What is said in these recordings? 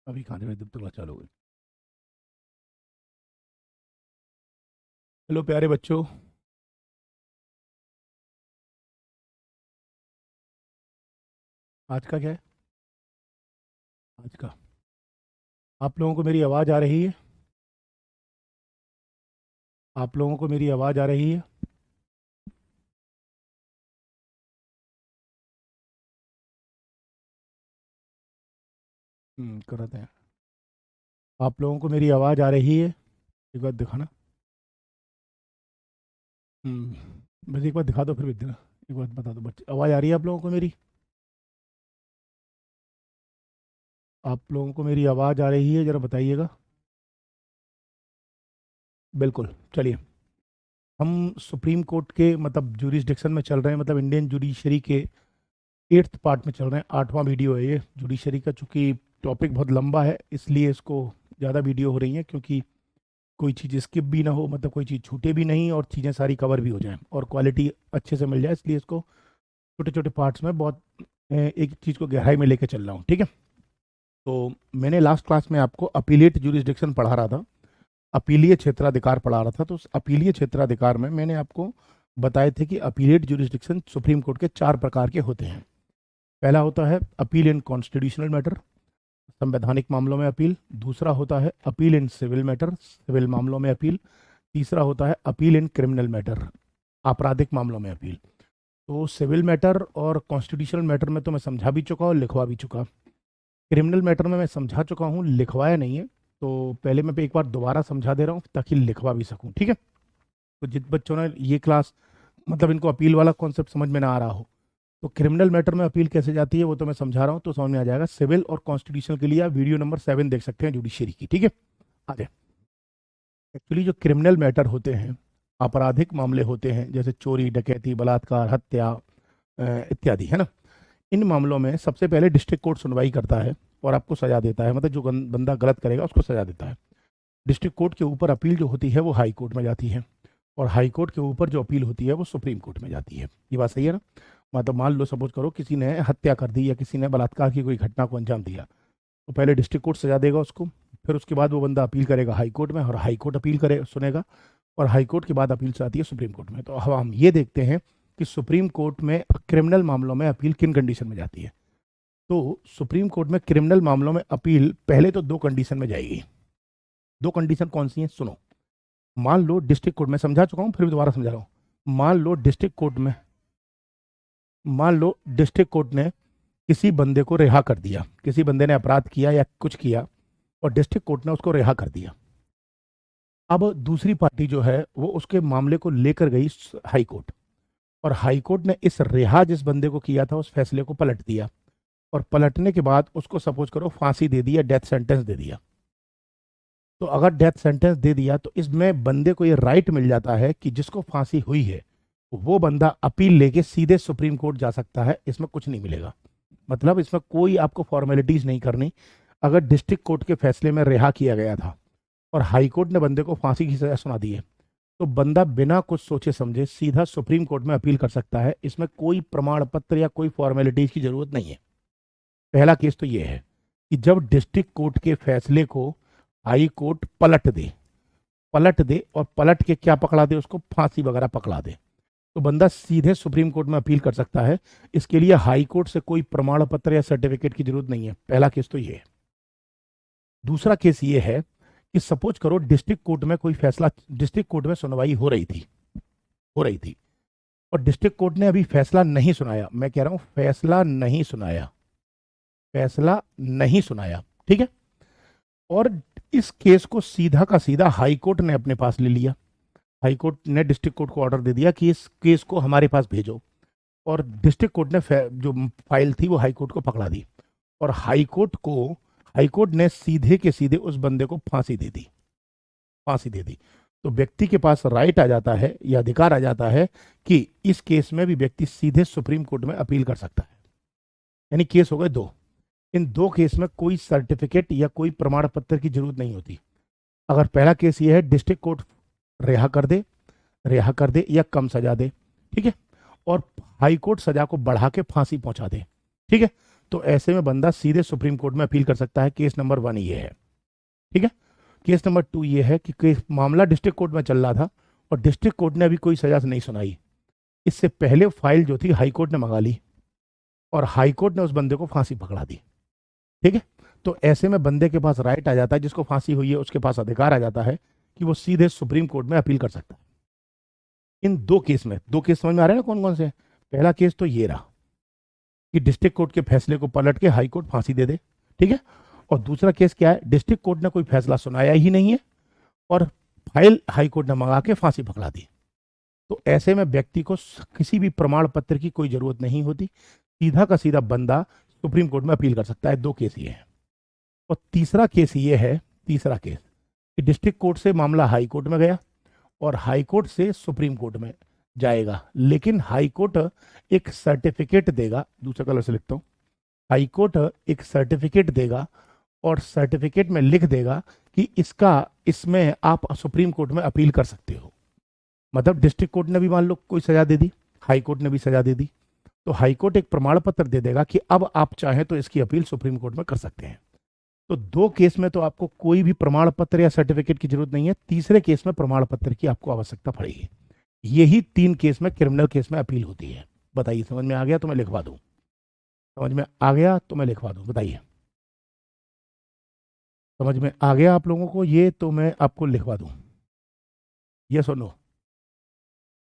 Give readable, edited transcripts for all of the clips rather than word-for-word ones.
अभी खाने में जब तक क्लास चालू हुई। हेलो प्यारे बच्चों। आज का क्या है? आज का आप लोगों को मेरी आवाज़ आ रही है? आप लोगों को मेरी आवाज़ आ रही है? कराते हैं। आप लोगों को मेरी आवाज़ आ रही है? एक बार दिखाना। बस एक बार दिखा दो, फिर भी देना। एक बार बता दो बच्चे, आवाज़ आ रही है आप लोगों को मेरी? आप लोगों को मेरी आवाज़ आ रही है, ज़रा बताइएगा। बिल्कुल, चलिए। हम सुप्रीम कोर्ट के मतलब जुरिस्डिक्शन में चल रहे हैं, मतलब इंडियन जुडिशरी के 8th पार्ट में चल रहे हैं। 8वां वीडियो है ये जुडिशरी का। चूँकि टॉपिक बहुत लंबा है इसलिए इसको ज़्यादा वीडियो हो रही हैं, क्योंकि कोई चीज़ स्किप भी ना हो, मतलब कोई चीज़ छूटे भी नहीं और चीज़ें सारी कवर भी हो जाएं और क्वालिटी अच्छे से मिल जाए, इसलिए इसको छोटे छोटे पार्ट्स में बहुत एक चीज़ को गहराई में लेके चल रहा हूँ। ठीक है। तो मैंने लास्ट क्लास में आपको अपीलेट जुरिस्डिक्शन पढ़ा रहा था, अपीलीय क्षेत्राधिकार पढ़ा रहा था। तो उस अपीलीय क्षेत्राधिकार में मैंने आपको बताए थे कि अपीलेट जुरिस्डिक्शन सुप्रीम कोर्ट के 4 प्रकार के होते हैं। पहला होता है अपील इन कॉन्स्टिट्यूशनल मैटर, संवैधानिक मामलों में अपील। दूसरा होता है appeal in civil matter, civil मामलों में अपील। तीसरा होता है अपील इन क्रिमिनल मैटर, आपराधिक मामलों में अपील। तो सिविल मैटर और कॉन्स्टिट्यूशनल मैटर में तो मैं समझा भी चुका और लिखवा भी चुका। क्रिमिनल मैटर में मैं समझा चुका हूँ, लिखवाया नहीं है। तो पहले मैं एक बार दोबारा समझा दे रहा हूँ ताकि लिखवा भी सकूँ। ठीक है। तो जिन बच्चों ने ये क्लास मतलब इनको अपील वाला कॉन्सेप्ट समझ में ना आ रहा हो, तो क्रिमिनल मैटर में अपील कैसे जाती है वो तो मैं समझा रहा हूँ, तो समझ में आ जाएगा। सिविल और कॉन्स्टिट्यूशनल के लिए आप वीडियो नंबर 7 देख सकते हैं जुडिशरी की। ठीक है। आगे एक्चुअली जो क्रिमिनल मैटर होते हैं, आपराधिक मामले होते हैं, जैसे चोरी, डकैती, बलात्कार, हत्या इत्यादि, है ना। इन मामलों में सबसे पहले डिस्ट्रिक्ट कोर्ट सुनवाई करता है और आपको सजा देता है, मतलब जो बंदा गलत करेगा उसको सजा देता है। डिस्ट्रिक्ट कोर्ट के ऊपर अपील जो होती है वो हाई कोर्ट में जाती है, और हाई कोर्ट के ऊपर जो अपील होती है वो सुप्रीम कोर्ट में जाती है। ये बात सही है ना। मतलब मान लो, सपोज करो किसी ने हत्या कर दी या किसी ने बलात्कार की कोई घटना को अंजाम दिया, तो पहले डिस्ट्रिक्ट कोर्ट सजा देगा उसको, फिर उसके बाद वो बंदा अपील करेगा हाई कोर्ट में और हाई कोर्ट अपील करे सुनेगा, और हाई कोर्ट के बाद अपील आती है सुप्रीम कोर्ट में। तो अब हम ये देखते हैं कि सुप्रीम कोर्ट में क्रिमिनल मामलों में अपील किन कंडीशन में जाती है। तो सुप्रीम कोर्ट में क्रिमिनल मामलों में अपील पहले तो 2 कंडीशन में जाएगी। 2 कंडीशन कौन सी हैं सुनो। मान लो डिस्ट्रिक्ट कोर्ट में, समझा चुका हूँ फिर भी दोबारा समझा रहा हूँ। मान लो डिस्ट्रिक्ट कोर्ट ने किसी बंदे को रिहा कर दिया, किसी बंदे ने अपराध किया या कुछ किया और डिस्ट्रिक्ट कोर्ट ने उसको रिहा कर दिया। अब दूसरी पार्टी जो है वो उसके मामले को लेकर गई हाई कोर्ट, और हाई कोर्ट ने इस रिहा जिस बंदे को किया था उस फैसले को पलट दिया, और पलटने के बाद उसको सपोज करो फांसी दे दिया, डेथ सेंटेंस दे दिया। तो अगर डेथ सेंटेंस दे दिया तो इसमें बंदे को ये राइट मिल जाता है कि जिसको फांसी हुई है वो बंदा अपील लेके सीधे सुप्रीम कोर्ट जा सकता है, इसमें कुछ नहीं मिलेगा। मतलब इसमें कोई आपको फॉर्मेलिटीज नहीं करनी। अगर डिस्ट्रिक्ट कोर्ट के फैसले में रिहा किया गया था और हाई कोर्ट ने बंदे को फांसी की सजा सुना दी है, तो बंदा बिना कुछ सोचे समझे सीधा सुप्रीम कोर्ट में अपील कर सकता है। इसमें कोई प्रमाण पत्र या कोई फॉर्मेलिटीज की जरूरत नहीं है। पहला केस तो ये है कि जब डिस्ट्रिक्ट कोर्ट के फैसले को हाई कोर्ट पलट दे और पलट के क्या पकड़ा दे, उसको फांसी वगैरह पकड़ा दे, तो बंदा सीधे सुप्रीम कोर्ट में अपील कर सकता है। इसके लिए हाई कोर्ट से कोई प्रमाण पत्र या सर्टिफिकेट की जरूरत नहीं है। पहला केस तो ये है। दूसरा केस ये है कि सपोज करो डिस्ट्रिक्ट कोर्ट में कोई फैसला, डिस्ट्रिक्ट कोर्ट में सुनवाई हो रही थी और डिस्ट्रिक्ट कोर्ट ने अभी फैसला नहीं सुनाया। मैं कह रहा हूं फैसला नहीं सुनाया। ठीक है। और इस केस को सीधा का सीधा हाई कोर्ट ने अपने पास ले लिया। हाई कोर्ट ने डिस्ट्रिक्ट कोर्ट को ऑर्डर दे दिया कि इस केस को हमारे पास भेजो, और डिस्ट्रिक्ट कोर्ट ने जो फाइल थी वो हाई कोर्ट को पकड़ा दी, और हाई कोर्ट ने सीधे के सीधे उस बंदे को फांसी दे दी। तो व्यक्ति के पास राइट आ जाता है या अधिकार आ जाता है कि इस केस में भी व्यक्ति सीधे सुप्रीम कोर्ट में अपील कर सकता है। यानी केस हो गए 2। इन 2 केस में कोई सर्टिफिकेट या कोई प्रमाण पत्र की जरूरत नहीं होती। अगर पहला केस ये है डिस्ट्रिक्ट कोर्ट रिहा कर दे या कम सजा दे, ठीक है, और हाई कोर्ट सजा को बढ़ा के फांसी पहुंचा दे, ठीक है, तो ऐसे में बंदा सीधे सुप्रीम कोर्ट में अपील कर सकता है। केस नंबर 1 ये है, ठीक है। केस नंबर 2 ये है कि केस मामला डिस्ट्रिक्ट कोर्ट में चल रहा था और डिस्ट्रिक्ट कोर्ट ने अभी कोई सजा नहीं सुनाई। इससे पहले फाइल जो थी हाई कोर्ट ने मंगा ली और हाई कोर्ट ने उस बंदे को फांसी पकड़ा दी, ठीक है। तो ऐसे में बंदे के पास राइट आ जाता है, जिसको फांसी हुई है उसके पास अधिकार आ जाता है कि वो सीधे सुप्रीम कोर्ट में अपील कर सकता है। इन दो केस में, दो केस समझ में आ रहे हैं ना कौन कौन से? पहला केस तो ये रहा कि डिस्ट्रिक्ट कोर्ट के फैसले को पलट के हाई कोर्ट फांसी दे दे, ठीक है। और दूसरा केस क्या है? डिस्ट्रिक्ट कोर्ट ने कोई फैसला सुनाया ही नहीं है और फाइल हाई कोर्ट ने मंगा के फांसी पकड़ा दी। तो ऐसे में व्यक्ति को किसी भी प्रमाण पत्र की कोई जरूरत नहीं होती, सीधा का सीधा बंदा सुप्रीम कोर्ट में अपील कर सकता है। दो केस ये हैं। और तीसरा केस ये है, तीसरा केस कि डिस्ट्रिक्ट कोर्ट से मामला हाई कोर्ट में गया और हाई कोर्ट से सुप्रीम कोर्ट में जाएगा, लेकिन हाई कोर्ट एक सर्टिफिकेट देगा, दूसरा कलर से लिखता हूं, हाई कोर्ट एक सर्टिफिकेट देगा और सर्टिफिकेट में लिख देगा कि इसमें आप सुप्रीम कोर्ट में अपील कर सकते हो। मतलब डिस्ट्रिक्ट कोर्ट ने भी मान लो कोई सजा दे दी, हाई कोर्ट ने भी सजा दे दी, तो हाई कोर्ट एक प्रमाण पत्र दे देगा कि अब आप चाहें तो इसकी अपील सुप्रीम कोर्ट में कर सकते हैं। तो दो केस में तो आपको कोई भी प्रमाण पत्र या सर्टिफिकेट की जरूरत नहीं है, तीसरे केस में प्रमाण पत्र की आपको आवश्यकता पड़ेगी। यही 3 केस में, क्रिमिनल केस में अपील होती है। बताइए, समझ में आ गया तो मैं लिखवा दूं? समझ में आ गया तो मैं लिखवा दूं? बताइए, समझ में आ गया आप लोगों को ये तो मैं आपको लिखवा दूं? यस और नो?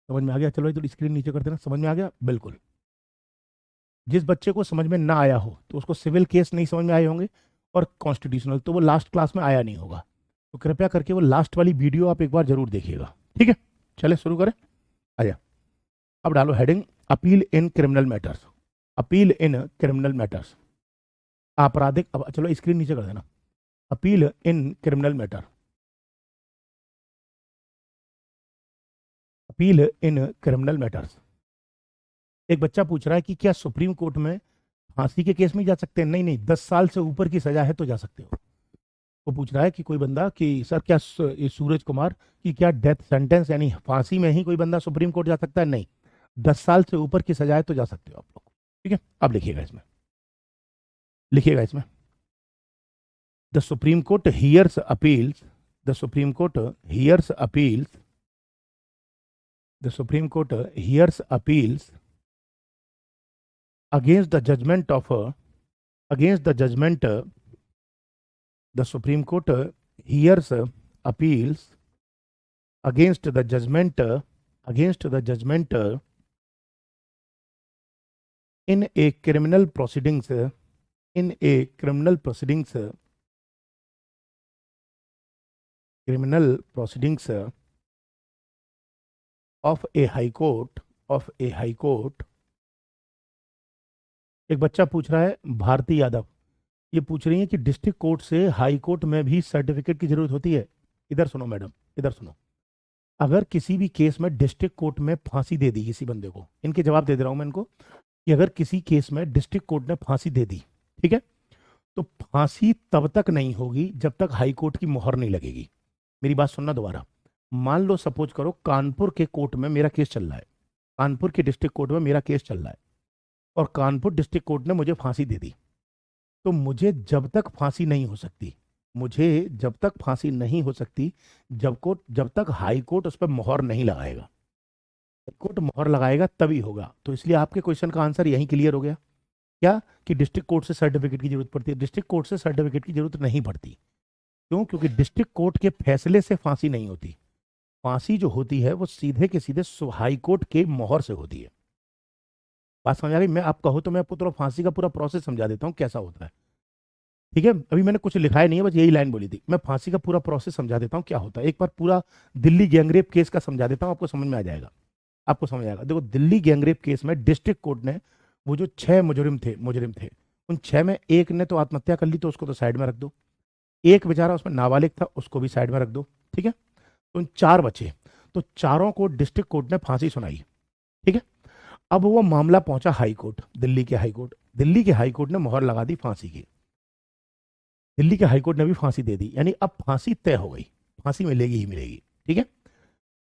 समझ में आ गया? चलो थोड़ी स्क्रीन नीचे कर देना। समझ में आ गया? बिल्कुल। जिस बच्चे को समझ में ना आया हो तो उसको सिविल केस नहीं समझ में आए होंगे और कॉन्स्टिट्यूशनल तो वो लास्ट क्लास में आया नहीं होगा, तो कृपया करके वो लास्ट वाली वीडियो आप एक बार जरूर देखिएगा, ठीक है। चले शुरू करें। आया, अब डालो heading appeal in criminal matters. Appeal in criminal matters, आपराधिक, अब चलो स्क्रीन नीचे कर देना। Appeal in criminal matter, appeal in criminal matters. एक बच्चा पूछ रहा है कि क्या सुप्रीम कोर्ट में फांसी के केस में जा सकते हैं? नहीं नहीं, 10 साल से ऊपर की सजा है तो जा सकते हो। वो पूछ रहा है कि कोई बंदा कि सर क्या ये सूरज कुमार की क्या डेथ सेंटेंस यानी फांसी में ही कोई बंदा सुप्रीम कोर्ट जा सकता है? नहीं, 10 साल से ऊपर की सजा है तो जा सकते हो आप लोग, ठीक है। अब लिखिएगा इसमें, लिखिएगा इसमें, the supreme Court hears appeals, the supreme Court hears appeals, the supreme Court hears appeals against the judgment of against the judgment, the Supreme Court hears appeals against the judgment, against the judgment in a criminal proceedings, in a criminal proceedings, criminal proceedings of a high court, of a high court। एक बच्चा पूछ रहा है, भारती यादव, ये पूछ रही है कि डिस्ट्रिक्ट कोर्ट से हाई कोर्ट में भी सर्टिफिकेट की जरूरत होती है। इधर सुनो मैडम, इधर सुनो। अगर किसी भी केस में डिस्ट्रिक्ट कोर्ट में फांसी दे दी किसी बंदे को, इनके जवाब दे दे रहा हूं मैं इनको, कि अगर किसी केस में डिस्ट्रिक्ट कोर्ट ने फांसी दे दी, ठीक है, तो फांसी तब तक नहीं होगी जब तक हाई कोर्ट की मोहर नहीं लगेगी। मेरी बात सुनना दोबारा। मान लो सपोज करो कानपुर के कोर्ट में मेरा केस चल रहा है, कानपुर के डिस्ट्रिक्ट कोर्ट में मेरा केस चल रहा है और कानपुर डिस्ट्रिक्ट कोर्ट ने मुझे फांसी दे दी, तो मुझे जब तक फांसी नहीं हो सकती, मुझे जब तक फांसी नहीं हो सकती, जब तक हाई कोर्ट उस पर मोहर नहीं लगाएगा। कोर्ट मोहर लगाएगा तभी होगा। तो इसलिए आपके क्वेश्चन का आंसर यहीं क्लियर हो गया, क्या कि डिस्ट्रिक्ट कोर्ट से सर्टिफिकेट की जरूरत पड़ती है। डिस्ट्रिक्ट कोर्ट से सर्टिफिकेट की जरूरत नहीं पड़ती। क्यों? क्योंकि डिस्ट्रिक्ट कोर्ट के फैसले से फांसी नहीं होती। फांसी जो होती है वो सीधे के सीधे हाई कोर्ट के मोहर से होती है। बात समझ आ गई? मैं आप कहो तो मैं आपको थोड़ा फांसी का पूरा प्रोसेस समझा देता हूँ कैसा होता है, ठीक है। अभी मैंने कुछ लिखा ही नहीं है, बस यही लाइन बोली थी। मैं फांसी का पूरा प्रोसेस समझा देता हूँ क्या होता है। एक बार पूरा दिल्ली गैंगरेप केस का समझा देता हूँ, आपको समझ में आ जाएगा, आपको समझ आएगा। देखो, दिल्ली गैंगरेप केस में डिस्ट्रिक्ट कोर्ट ने वो जो 6 मुजरिम थे, उन 6 में एक ने तो आत्महत्या कर ली, तो उसको तो साइड में रख दो। एक बेचारा उसमें नाबालिग था, उसको भी साइड में रख दो, ठीक है। तो उन 4 बचे, तो चारों को डिस्ट्रिक्ट कोर्ट ने फांसी सुनाई, ठीक है। अब वो मामला पहुंचा हाई कोर्ट, दिल्ली के हाई कोर्ट। दिल्ली के हाई कोर्ट ने मोहर लगा दी फांसी की, दिल्ली के हाई कोर्ट ने भी फांसी दे दी, यानी अब फांसी तय हो गई, फांसी मिलेगी ही मिलेगी, ठीक है।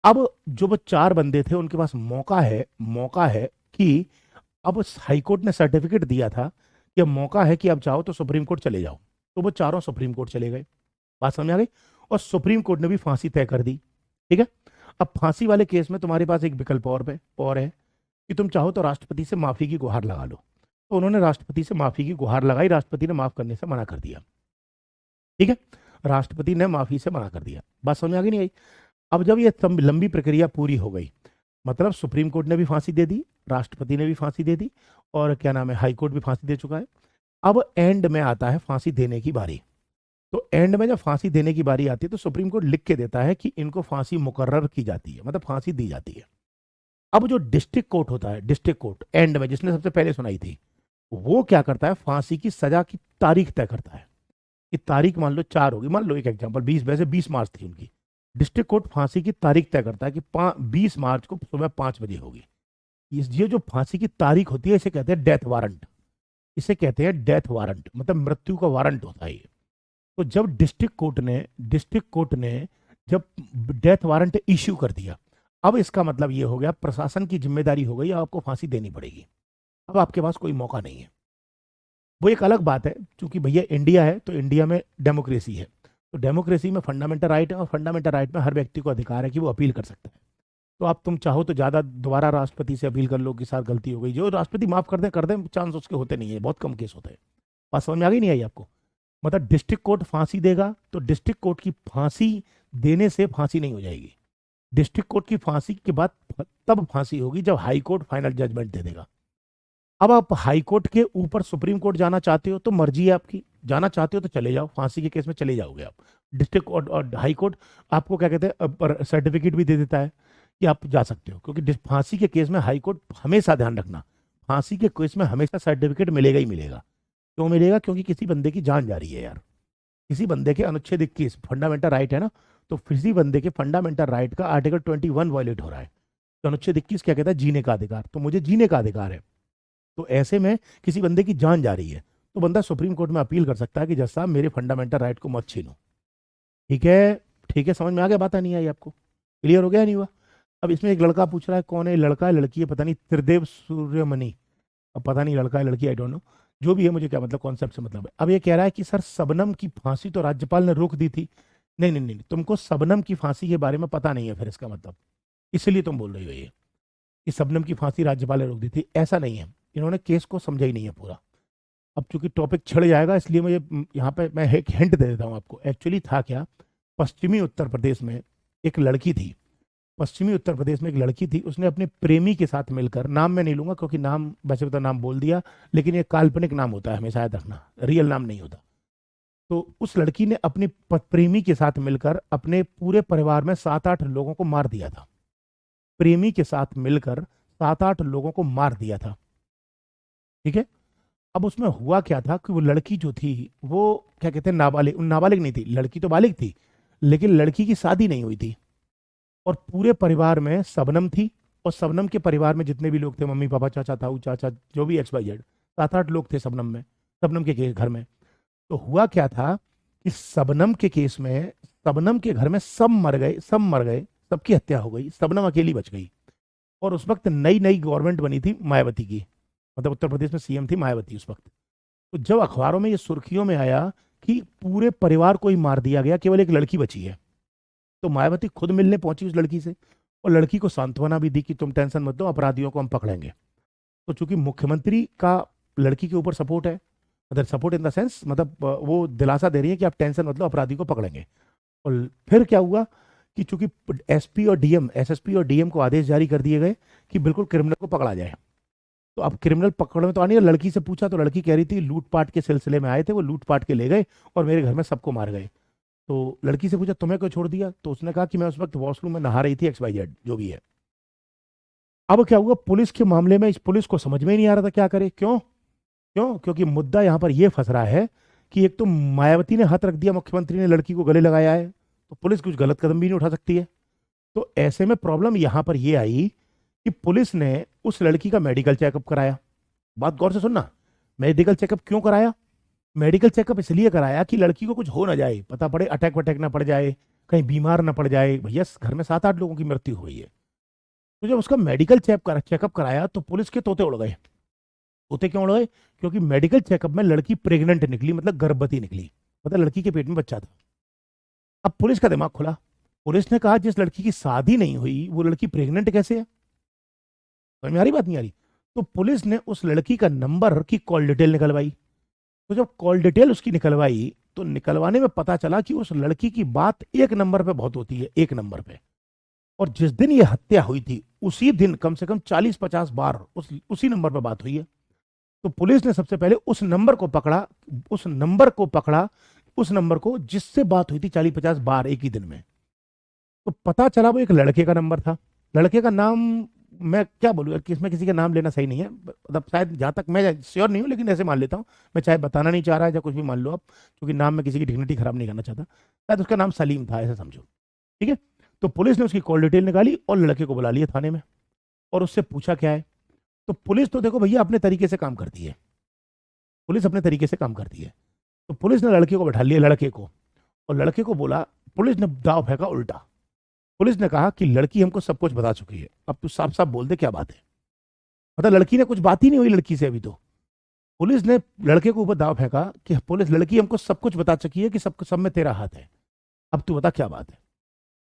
अब जो वो 4 बंदे थे उनके पास मौका है कि अब हाई कोर्ट ने सर्टिफिकेट दिया था कि अब मौका है कि आप चाहो तो सुप्रीम कोर्ट चले जाओ। तो वो चारों सुप्रीम कोर्ट चले गए। बात समझ में आ गई? और सुप्रीम कोर्ट ने भी फांसी तय कर दी। ठीक है। अब फांसी वाले केस में तुम्हारे पास एक विकल्प और है कि तुम चाहो तो राष्ट्रपति से माफी की गुहार लगा लो। तो उन्होंने राष्ट्रपति से माफी की गुहार लगाई, राष्ट्रपति ने माफ करने से मना कर दिया। ठीक है, राष्ट्रपति ने माफी से मना कर दिया। बात समझ में आ गई नहीं आई? अब जब ये लंबी प्रक्रिया पूरी हो गई, मतलब सुप्रीम कोर्ट ने भी फांसी दे दी, राष्ट्रपति ने भी फांसी दे दी, और क्या नाम है, हाई कोर्ट भी फांसी दे चुका है। अब एंड में आता है फांसी देने की बारी। तो एंड में जब फांसी देने की बारी आती है तो सुप्रीम कोर्ट लिख के देता है कि इनको फांसी मुकर्रर की जाती है, मतलब फांसी दी जाती है। अब जो डिस्ट्रिक्ट कोर्ट होता है, डिस्ट्रिक्ट कोर्ट एंड में जिसने सबसे पहले सुनाई थी, वो क्या करता है, फांसी की सजा की तारीख तय करता है कि तारीख मान लो 4 होगी, मान लो एक एग्जांपल 20, वैसे 20 मार्च थी उनकी। डिस्ट्रिक्ट कोर्ट फांसी की तारीख तय करता है कि 20 मार्च को सुबह 5 बजे होगी। ये जो फांसी की तारीख होती है इसे कहते हैं डेथ वारंट। इसे कहते हैं डेथ वारंट, मतलब मृत्यु का वारंट होता है ये। तो जब डिस्ट्रिक्ट कोर्ट ने जब डेथ वारंट इश्यू कर दिया, अब इसका मतलब ये हो गया प्रशासन की जिम्मेदारी हो गई, आपको फांसी देनी पड़ेगी। अब आपके पास कोई मौका नहीं है। वो एक अलग बात है, क्योंकि भैया इंडिया है तो इंडिया में डेमोक्रेसी है, तो डेमोक्रेसी में फंडामेंटल राइट है, और फंडामेंटल राइट में हर व्यक्ति को अधिकार है कि वो अपील कर सकता है। तो आप तुम चाहो तो ज़्यादा दोबारा राष्ट्रपति से अपील कर लो कि सर गलती हो गई, जो राष्ट्रपति माफ कर दें, चांस उसके होते नहीं है, बहुत कम केस होते हैं। बात समझ में आ गई नहीं आई आपको? मतलब डिस्ट्रिक्ट कोर्ट फांसी देगा तो डिस्ट्रिक्ट कोर्ट की फांसी देने से फांसी नहीं हो जाएगी। डिस्ट्रिक्ट कोर्ट की फांसी के बाद तब फांसी होगी जब हाई कोर्ट फाइनल जजमेंट दे देगा। अब आप हाई कोर्ट के ऊपर सुप्रीम कोर्ट जाना चाहते हो तो मर्जी है आपकी, जाना चाहते हो तो चले जाओ, फांसी के केस में चले जाओगे आप। डिस्ट्रिक्ट कोर्ट और हाई कोर्ट आपको क्या कहते हैं, सर्टिफिकेट भी दे देता है कि आप जा सकते हो, क्योंकि फांसी के केस में हाई कोर्ट, हमेशा ध्यान रखना, फांसी के केस में हमेशा सर्टिफिकेट मिलेगा ही मिलेगा। क्यों मिलेगा? क्योंकि किसी बंदे की जान जा रही है यार, किसी बंदे के अनुच्छेद 21 फंडामेंटल राइट है ना, तो किसी बंदे के फंडामेंटल राइट का आर्टिकल 21 वायलेट हो रहा है। तो अनुच्छेद 21 क्या कहता है? जीने का अधिकार। तो मुझे जीने का अधिकार है, तो ऐसे में किसी बंदे की जान जा रही है तो बंदा सुप्रीम कोर्ट में अपील कर सकता है कि जज साहब मेरे फंडामेंटल राइट को मत छीनो। ठीक है, ठीक है, समझ में आ गया? बात नहीं आई आपको? क्लियर हो गया नहीं हुआ? अब इसमें एक लड़का पूछ रहा है, कौन है लड़का है लड़की है पता नहीं, त्रिदेव सूर्यमणि, अब पता नहीं लड़का है लड़की, आई डोंट नो, जो भी है, मुझे क्या मतलब कॉन्सेप्ट से मतलब है। अब ये कह रहा है कि सर शबनम की फांसी तो राज्यपाल ने रोक दी थी। नहीं नहीं नहीं, तुमको शबनम की फांसी के बारे में पता नहीं है, फिर इसका मतलब इसलिए तुम बोल रही हो ये कि शबनम की फांसी राज्यपाल ने रोक दी थी, ऐसा नहीं है। इन्होंने केस को समझा ही नहीं है पूरा। अब चूंकि टॉपिक छिड़ जाएगा इसलिए मुझे यहाँ पे मैं एक हिंट दे देता हूँ आपको। एक्चुअली था क्या, पश्चिमी उत्तर प्रदेश में एक लड़की थी, पश्चिमी उत्तर प्रदेश में एक लड़की थी, उसने अपने प्रेमी के साथ मिलकर, नाम मैं नहीं लूंगा क्योंकि नाम वैसे तो नाम बोल दिया, लेकिन ये काल्पनिक नाम होता है, हमेशा याद रखना, रियल नाम नहीं होता। तो उस लड़की ने अपने प्रेमी के साथ मिलकर अपने पूरे परिवार में 7-8 लोगों को मार दिया था। प्रेमी के साथ मिलकर 7-8 लोगों को मार दिया था। ठीक है। अब उसमें हुआ क्या था कि वो लड़की जो थी वो क्या कहते हैं, नाबालिग, नाबालिग नहीं थी, लड़की तो बालिग थी, लेकिन लड़की की शादी नहीं हुई थी। और पूरे परिवार में शबनम थी, और शबनम के परिवार में जितने भी लोग थे, मम्मी पापा चाचा ताऊ चाचा जो भी XYZ, 7-8 लोग थे शबनम में, शबनम के घर में। तो हुआ क्या था कि शबनम के केस में शबनम के घर में सब मर गए, सब मर गए, सबकी हत्या हो गई, शबनम अकेली बच गई। और उस वक्त नई नई गवर्नमेंट बनी थी मायावती की, मतलब उत्तर प्रदेश में CM थी मायावती उस वक्त। तो जब अखबारों में ये सुर्खियों में आया कि पूरे परिवार को ही मार दिया गया, केवल एक लड़की बची है, तो मायावती खुद मिलने पहुंची उस लड़की से, और लड़की को सांत्वना भी दी कि तुम टेंशन मत लो, अपराधियों को हम पकड़ेंगे। तो चूंकि मुख्यमंत्री का लड़की के ऊपर सपोर्ट है, मतलब सपोर्ट इन द सेंस, मतलब वो दिलासा दे रही है कि आप टेंशन मत लो, अपराधी को पकड़ेंगे। और फिर क्या हुआ कि चूंकि SP और DM, SSP और DM को आदेश जारी कर दिए गए कि बिल्कुल क्रिमिनल को पकड़ा जाए। तो अब क्रिमिनल पकड़ में तो आनी है, लड़की से पूछा तो लड़की कह रही थी लूटपाट के सिलसिले में आए थे, वो लूटपाट के ले गए और मेरे घर में सबको मार गए। तो लड़की से पूछा तुम्हें क्यों छोड़ दिया, तो उसने कहा कि मैं उस वक्त वॉशरूम में नहा रही थी, XYZ जो भी है। अब क्या हुआ, पुलिस के मामले में इस पुलिस को समझ में ही नहीं आ रहा था क्या करे। क्यों? क्योंकि मुद्दा यहां पर यह फंस रहा है कि एक तो मायावती ने हाथ रख दिया, मुख्यमंत्री ने लड़की को गले लगाया है, तो पुलिस कुछ गलत कदम भी नहीं उठा सकती है। तो ऐसे में प्रॉब्लम यहां पर यह आई कि पुलिस ने उस लड़की का मेडिकल चेकअप कराया। बात गौर से सुनना, मेडिकल चेकअप क्यों कराया? मेडिकल चेकअप इसलिए कराया कि लड़की को कुछ हो ना जाए, पता पड़े अटैक वटैक ना पड़ जाए, कहीं बीमार ना पड़ जाए। भैया घर में 7-8 लोगों की मृत्यु हो गई है। तो जब उसका मेडिकल चेकअप कराया तो पुलिस के तोते उड़ गए। होते क्यों रहे? क्योंकि मेडिकल चेकअप में लड़की प्रेग्नेंट निकली, मतलब गर्भवती निकली, मतलब लड़की के पेट में बच्चा था। अब पुलिस का दिमाग खुला, पुलिस ने कहा जिस लड़की की शादी नहीं हुई वो लड़की प्रेग्नेंट कैसे है? समझ में आ रही बात नहीं आ रही? तो पुलिस ने उस लड़की का नंबर की कॉल डिटेल निकलवाई। तो जब कॉल डिटेल उसकी निकलवाई तो निकलवाने में पता चला कि उस लड़की की बात एक नंबर पे बहुत होती है, एक नंबर पे। और जिस दिन ये हत्या हुई थी उसी दिन कम से कम 40-50 बार उसी नंबर पर बात हुई है। तो पुलिस ने सबसे पहले उस नंबर को पकड़ा, उस नंबर को जिससे बात हुई थी 40-50 बार एक ही दिन में। तो पता चला वो एक लड़के का नंबर था। लड़के का नाम मैं क्या बोलूँ यार, इसमें किसी का नाम लेना सही नहीं है, मतलब शायद जहां तक मैं श्योर नहीं हूँ लेकिन ऐसे मान लेता हूँ, मैं चाहे बताना नहीं चाह रहा है या कुछ भी मान लो आप, क्योंकि नाम में किसी की डिग्निटी खराब नहीं करना चाहता। शायद उसका नाम सलीम था, ऐसा समझो, ठीक है। तो पुलिस ने उसकी कॉल डिटेल निकाली और लड़के को बुला लिया थाने में और उससे पूछा क्या है। तो पुलिस तो देखो भैया अपने तरीके से काम करती है, पुलिस अपने तरीके से काम करती है। तो पुलिस ने लड़के को बैठा लिया, लड़के को, और लड़के को बोला, पुलिस ने दाव फेंका उल्टा। पुलिस ने कहा कि लड़की हमको सब कुछ बता चुकी है, अब तू साफ साफ बोल दे क्या बात है। मतलब लड़की ने कुछ बात ही नहीं हुई लड़की से अभी तो। पुलिस ने लड़के को ऊपर दाव फेंका कि पुलिस लड़की हमको सब कुछ बता चुकी है कि सब में तेरा हाथ है, अब तू बता क्या बात है।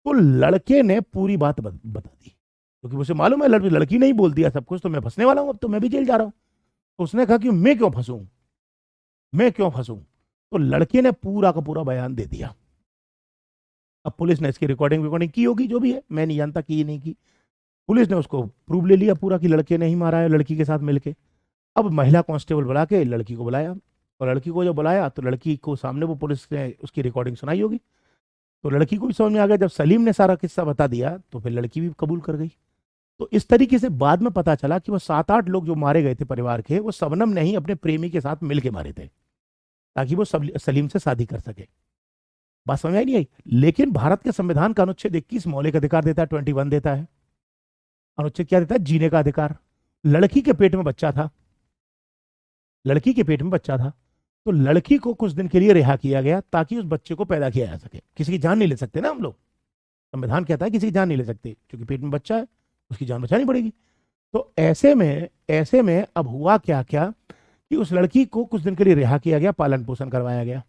तो लड़के ने पूरी बात बता दी, क्योंकि मुझे मालूम है लड़की नहीं बोल दिया सब कुछ तो मैं फंसने वाला हूं, अब तो मैं भी जेल जा रहा हूं। तो उसने कहा कि मैं क्यों फंसूं, मैं क्यों फंसूं। तो लड़के ने पूरा का पूरा बयान दे दिया। अब पुलिस ने इसकी रिकॉर्डिंग की होगी, जो भी है, मैं नहीं जानता की नहीं की। पुलिस ने उसको प्रूव ले लिया पूरा कि लड़के ने ही मारा है लड़की के साथ मिलके। अब महिला कांस्टेबल बुला के लड़की को बुलाया, और लड़की को जब बुलाया तो लड़की को सामने वो पुलिस ने उसकी रिकॉर्डिंग सुनाई होगी। तो लड़की को भी समझ में आ गया, जब सलीम ने सारा किस्सा बता दिया तो फिर लड़की भी कबूल कर गई। तो इस तरीके से बाद में पता चला कि वो 7-8 लोग जो मारे गए थे परिवार के, वो शबनम ने ही अपने प्रेमी के साथ मिलके मारे थे, ताकि वो सलीम से शादी कर सके। बात समझ आई नहीं आई? लेकिन भारत के संविधान का अनुच्छेद 21 मौलिक अधिकार देता है, 21 देता है। अनुच्छेद क्या देता है? जीने का अधिकार। लड़की के पेट में बच्चा था, लड़की के पेट में बच्चा था, तो लड़की को कुछ दिन के लिए रिहा किया गया ताकि उस बच्चे को पैदा किया जा सके। किसी की जान नहीं ले सकते ना हम लोग, संविधान कहता है किसी की जान नहीं ले सकते, क्योंकि पेट में बच्चा है, उसकी जान बचानी पड़ेगी। तो ऐसे में अब हुआ क्या क्या कि उस लड़की को कुछ दिन के लिए रिहा किया गया, पालन पोषण करवाया गया।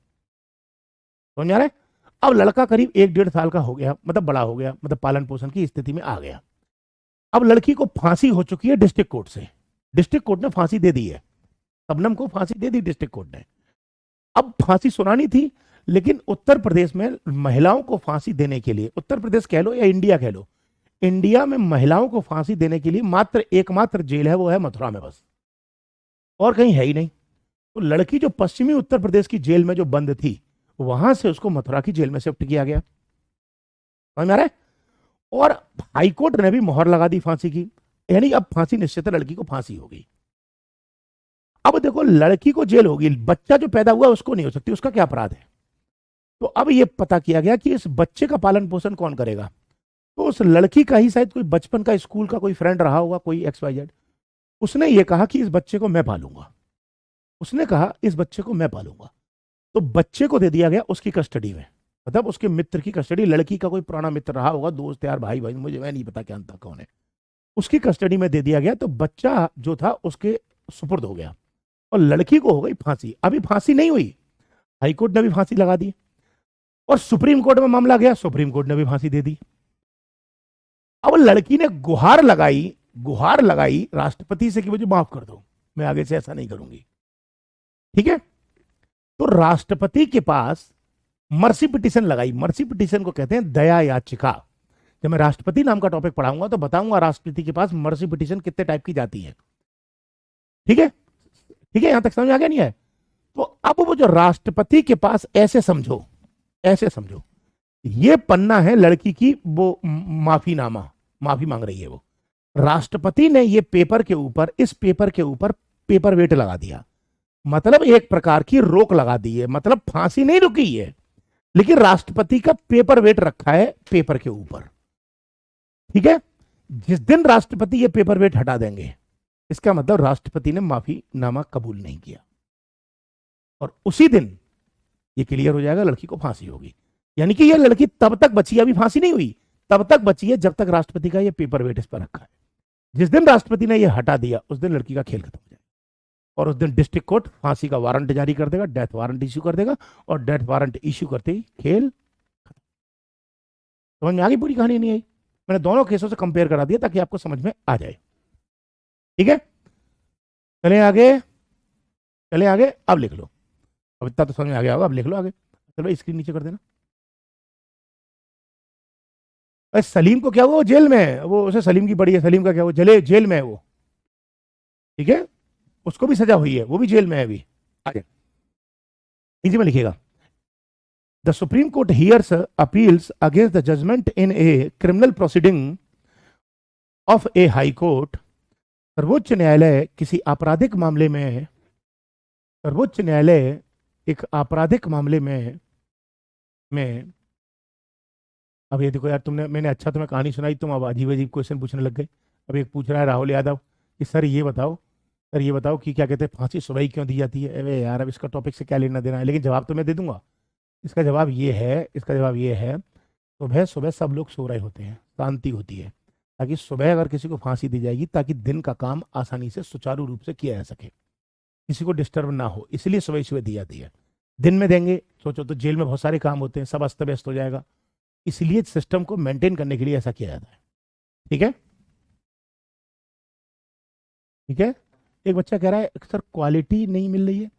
समझ आ रहा है? अब लड़का करीब 1-1.5 साल का हो गया, मतलब बड़ा हो गया, मतलब पालन पोषण की स्थिति में आ गया। अब लड़की को फांसी हो चुकी है डिस्ट्रिक्ट कोर्ट से, डिस्ट्रिक्ट कोर्ट ने फांसी दे दी है, शबनम को फांसी दे दी डिस्ट्रिक्ट कोर्ट ने। अब फांसी सुनानी थी, लेकिन उत्तर प्रदेश में महिलाओं को फांसी देने के लिए, उत्तर प्रदेश कह लो या इंडिया कह लो, इंडिया में महिलाओं को फांसी देने के लिए मात्र एकमात्र जेल है, वो है मथुरा में बस, और कहीं है ही नहीं। तो लड़की जो पश्चिमी उत्तर प्रदेश की जेल में जो बंद थी, वहां से उसको मथुरा की जेल में शिफ्ट किया गया। समझ में आ रहा है? और हाईकोर्ट ने भी मोहर लगा दी फांसी की, यानी अब फांसी निश्चित है, लड़की को फांसी होगी। अब देखो लड़की को जेल होगी, बच्चा जो पैदा हुआ उसको नहीं हो सकती, उसका क्या अपराध है। तो अब ये पता किया गया कि इस बच्चे का पालन पोषण कौन करेगा। तो उस लड़की का ही शायद कोई बचपन का स्कूल का कोई फ्रेंड रहा होगा, कोई XYZ, उसने ये कहा कि इस बच्चे को मैं पालूंगा, उसने कहा इस बच्चे को मैं पालूंगा। तो बच्चे को दे दिया गया उसकी कस्टडी में, मतलब उसके मित्र की कस्टडी, लड़की का कोई पुराना मित्र रहा होगा, दोस्त यार, भाई भाई, मुझे मैं नहीं पता क्या था कौन है, उसकी कस्टडी में दे दिया गया। तो बच्चा जो था उसके सुपुर्द हो गया और लड़की को हो गई फांसी। अभी फांसी नहीं हुई, हाईकोर्ट ने भी फांसी लगा दी और सुप्रीम कोर्ट में मामला गया, सुप्रीम कोर्ट ने भी फांसी दे दी। अब लड़की ने गुहार लगाई राष्ट्रपति से कि मुझे माफ कर दो, मैं आगे से ऐसा नहीं करूंगी। ठीक है, तो राष्ट्रपति के पास मर्सी पिटीशन लगाई। मर्सी पिटीशन को कहते हैं दया याचिका। जब मैं राष्ट्रपति नाम का टॉपिक पढ़ाऊंगा तो बताऊंगा राष्ट्रपति के पास मर्सी पिटीशन कितने टाइप की जाती है। ठीक है, ठीक है, यहां तक समझ आ गया नहीं है? तो अब वो जो राष्ट्रपति के पास, ऐसे समझो, ऐसे समझो, ये पन्ना है लड़की की, वो माफीनामा, माफी मांग रही है वो। राष्ट्रपति ने ये पेपर के ऊपर, इस पेपर के ऊपर पेपर वेट लगा दिया, मतलब एक प्रकार की रोक लगा दी है, मतलब फांसी नहीं रुकी है, लेकिन राष्ट्रपति का पेपर वेट रखा है पेपर के ऊपर। ठीक है, जिस दिन राष्ट्रपति ये पेपर वेट हटा देंगे, इसका मतलब राष्ट्रपति ने माफीनामा कबूल नहीं किया, और उसी दिन ये क्लियर हो जाएगा, लड़की को फांसी होगी। यानी कि ये लड़की तब तक बची, अभी फांसी नहीं हुई, तब तक बची है जब तक राष्ट्रपति का ये पेपर वेट इस पर रखा है। जिस दिन राष्ट्रपति ने ये हटा दिया, उस दिन लड़की का खेल खत्म हो जाएगा। और उस दिन डिस्ट्रिक्ट कोर्ट फांसी का वारंट जारी कर देगा, डेथ वारंट इश्यू कर देगा, और डेथ वारंट इश्यू करते ही खेल खत्म। समझ में आ गई पूरी कहानी? नहीं आई? मैंने दोनों केसों से कंपेयर करा दिया ताकि आपको समझ में आ जाए। ठीक है, चले आगे, चले आगे। अब लिख लो, अब इतना तो समझ में आ गया होगा, अब लिख लो आगे। चलो स्क्रीन नीचे कर देना। अरे सलीम को क्या हुआ? वो जेल में है, वो उसे सलीम की पड़ी है। सलीम का क्या हुआ? जेल में है वो। ठीक है, उसको भी सजा हुई है, वो भी जेल में है अभी। आगे हिंदी में लिखिएगा। The supreme Court hears appeals against the judgment in a criminal proceeding of a High Court. सर्वोच्च न्यायालय किसी आपराधिक मामले में, सर्वोच्च न्यायालय एक आपराधिक मामले में अब ये देखो यार, तुमने, मैंने अच्छा तुम्हें कहानी सुनाई, तुम अब अजीब अजीब क्वेश्चन पूछने लग गए। अब एक पूछ रहा है राहुल यादव कि सर ये बताओ, सर ये बताओ कि क्या कहते हैं फांसी सुबह ही क्यों दी जाती है? अरे यार, अब इसका टॉपिक से क्या लेना देना है, लेकिन जवाब तो मैं दे दूंगा। इसका जवाब ये है, इसका जवाब ये है, सुबह सुबह सब लोग सो रहे होते हैं, शांति होती है, ताकि सुबह अगर किसी को फांसी दी जाएगी ताकि दिन का काम आसानी से सुचारू रूप से किया जा सके, किसी को डिस्टर्ब ना हो, इसलिए सुबह सुबह दी जाती है। दिन में देंगे सोचो तो जेल में बहुत सारे काम होते हैं, सब अस्त व्यस्त हो जाएगा, इसलिए सिस्टम को मेंटेन करने के लिए ऐसा किया जाता है। ठीक है, ठीक है। एक बच्चा कह रहा है सर क्वालिटी नहीं मिल रही है।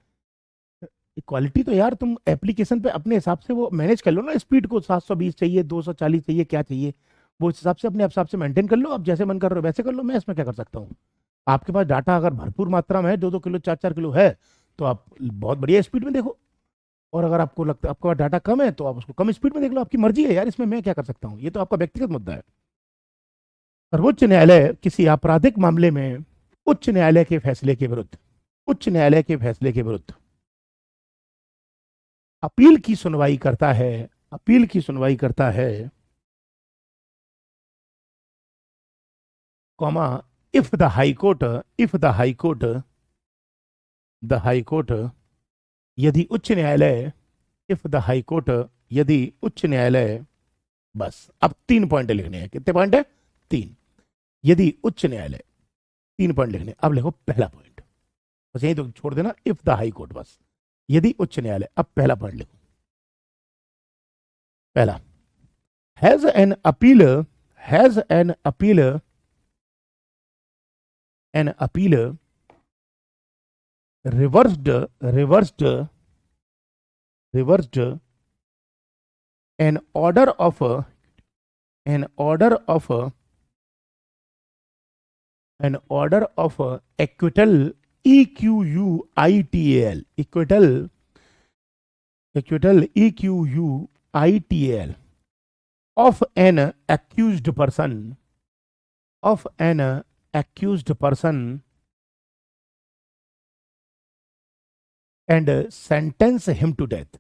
क्वालिटी तो यार तुम एप्लीकेशन पे अपने हिसाब से वो मैनेज कर लो ना, स्पीड को 720 चाहिए, 240 चाहिए, क्या चाहिए, वो इस हिसाब से अपने हिसाब से मेंटेन कर लो। अब जैसे मन कर रहे हो वैसे कर लो, मैं इसमें क्या कर सकता हूँ? आपके पास डाटा अगर भरपूर मात्रा में है, 2-2 किलो 4-4 किलो है, तो आप बहुत बढ़िया स्पीड में देखो। और अगर आपको लगता है आपके पास डाटा कम है, तो आप उसको कम स्पीड में देख लो, आपकी मर्जी है यार, इसमें मैं क्या कर सकता हूँ? ये तो आपका व्यक्तिगत मुद्दा है। सर्वोच्च न्यायालय किसी आपराधिक मामले में उच्च न्यायालय के फैसले के विरुद्ध, उच्च न्यायालय के फैसले के विरुद्ध अपील की सुनवाई करता है, अपील की सुनवाई करता है, comma, if the high court, if the high court, the high court, यदि उच्च न्यायालय, इफ द हाई कोर्ट, यदि उच्च न्यायालय, बस अब 3 पॉइंट लिखने हैं। कितने पॉइंट है? 3। यदि उच्च न्यायालय, 3 पॉइंट लिखने। अब लिखो पहला पॉइंट, बस यही तो छोड़ देना, इफ द हाई कोर्ट, बस यदि उच्च न्यायालय। अब पहला पॉइंट लिखो, पहला, has an appeal, has an appeal, an appeal reversed, reversed, reversed an order of, an order of, an order of acquittal, EQUITAL, acquittal, acquittal, EQUITAL, of an accused person, of an accused person, and sentence him to death,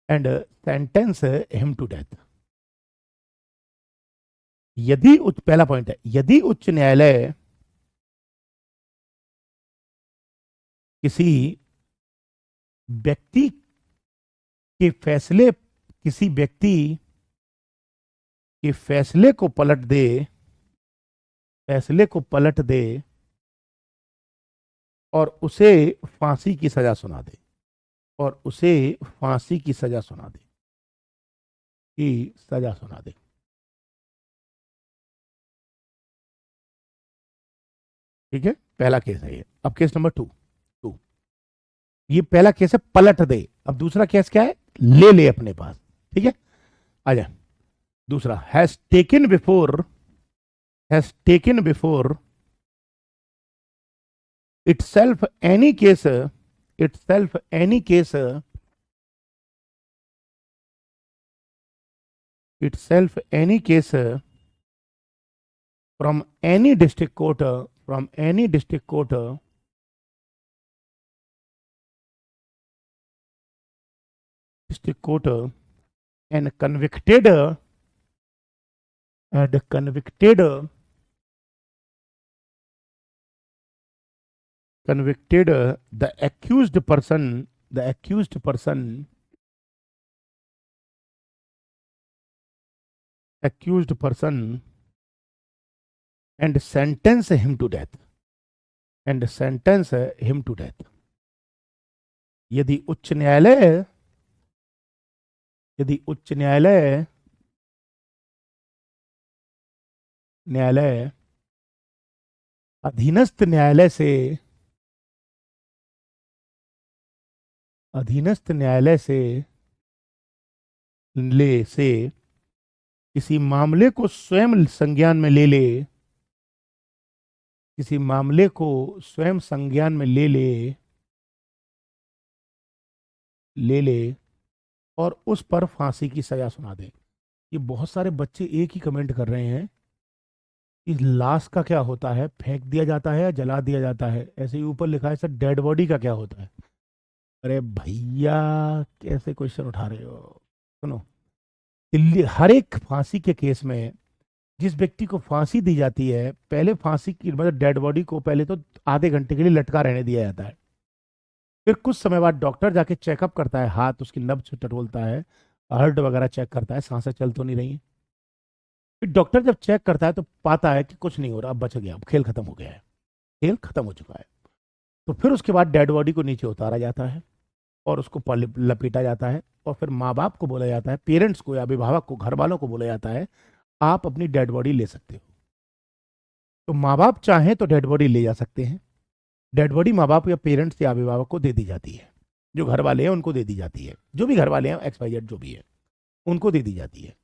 and sentence him to death। यदि उच्च, पहला point है, यदि उच्च न्यायालय किसी व्यक्ति के फैसले, किसी व्यक्ति के फैसले को पलट दे, फैसले को पलट दे और उसे फांसी की सजा सुना दे, और उसे फांसी की सजा सुना दे, की सजा सुना दे। ठीक है, पहला केस है ये। अब केस नंबर 2, ये पहला केस है पलट दे। अब दूसरा केस क्या है? ले ले अपने पास। ठीक है, आजा। दूसरा, has taken before, has taken before itself any case, itself any case, itself any case from any district court, from any district court, district court, and convicted, and convicted, convicted the accused person, the accused person, accused person, and sentence him to death, and sentence him to death. यदि उच्च न्यायालय यदि उच्च न्यायालय न्यायालय अधीनस्थ न्यायालय से अधीनस्थ न्यायालय से किसी मामले को स्वयं संज्ञान में ले ले किसी मामले को स्वयं संज्ञान में ले ले और उस पर फांसी की सजा सुना दे। ये बहुत सारे बच्चे एक ही कमेंट कर रहे हैं कि लाश का क्या होता है, फेंक दिया जाता है या जला दिया जाता है। ऐसे ही ऊपर लिखा है सर डेड बॉडी का क्या होता है। अरे भैया कैसे क्वेश्चन उठा रहे हो। सुनो, दिल्ली हर एक फांसी के केस में जिस व्यक्ति को फांसी दी जाती है, पहले फांसी की मतलब डेड बॉडी को पहले तो आधे घंटे के लिए लटका रहने दिया जाता है। फिर कुछ समय बाद डॉक्टर जाके चेकअप करता है, हाथ उसकी नब्ज टटोलता है, हार्ट वगैरह चेक करता है, सांसें चल तो नहीं रही। फिर डॉक्टर जब चेक करता है तो पाता है कि कुछ नहीं हो रहा, अब बच गया, अब खेल खत्म हो गया है, खेल खत्म हो चुका है। तो फिर उसके बाद डेड बॉडी को नीचे उतारा जाता है और उसको लपेटा जाता है और फिर माँ बाप को बोला जाता है, पेरेंट्स को या अभिभावक को, घर वालों को बोला जाता है आप अपनी डेड बॉडी ले सकते हो। तो माँ बाप चाहें तो डेड बॉडी ले जा सकते हैं। डेड बॉडी माँ बाप या पेरेंट्स या अभिभावक को दे दी जाती है, जो घर वाले हैं उनको दे दी जाती है, जो भी घर वाले हैं XYZ जो भी है उनको दे दी जाती है।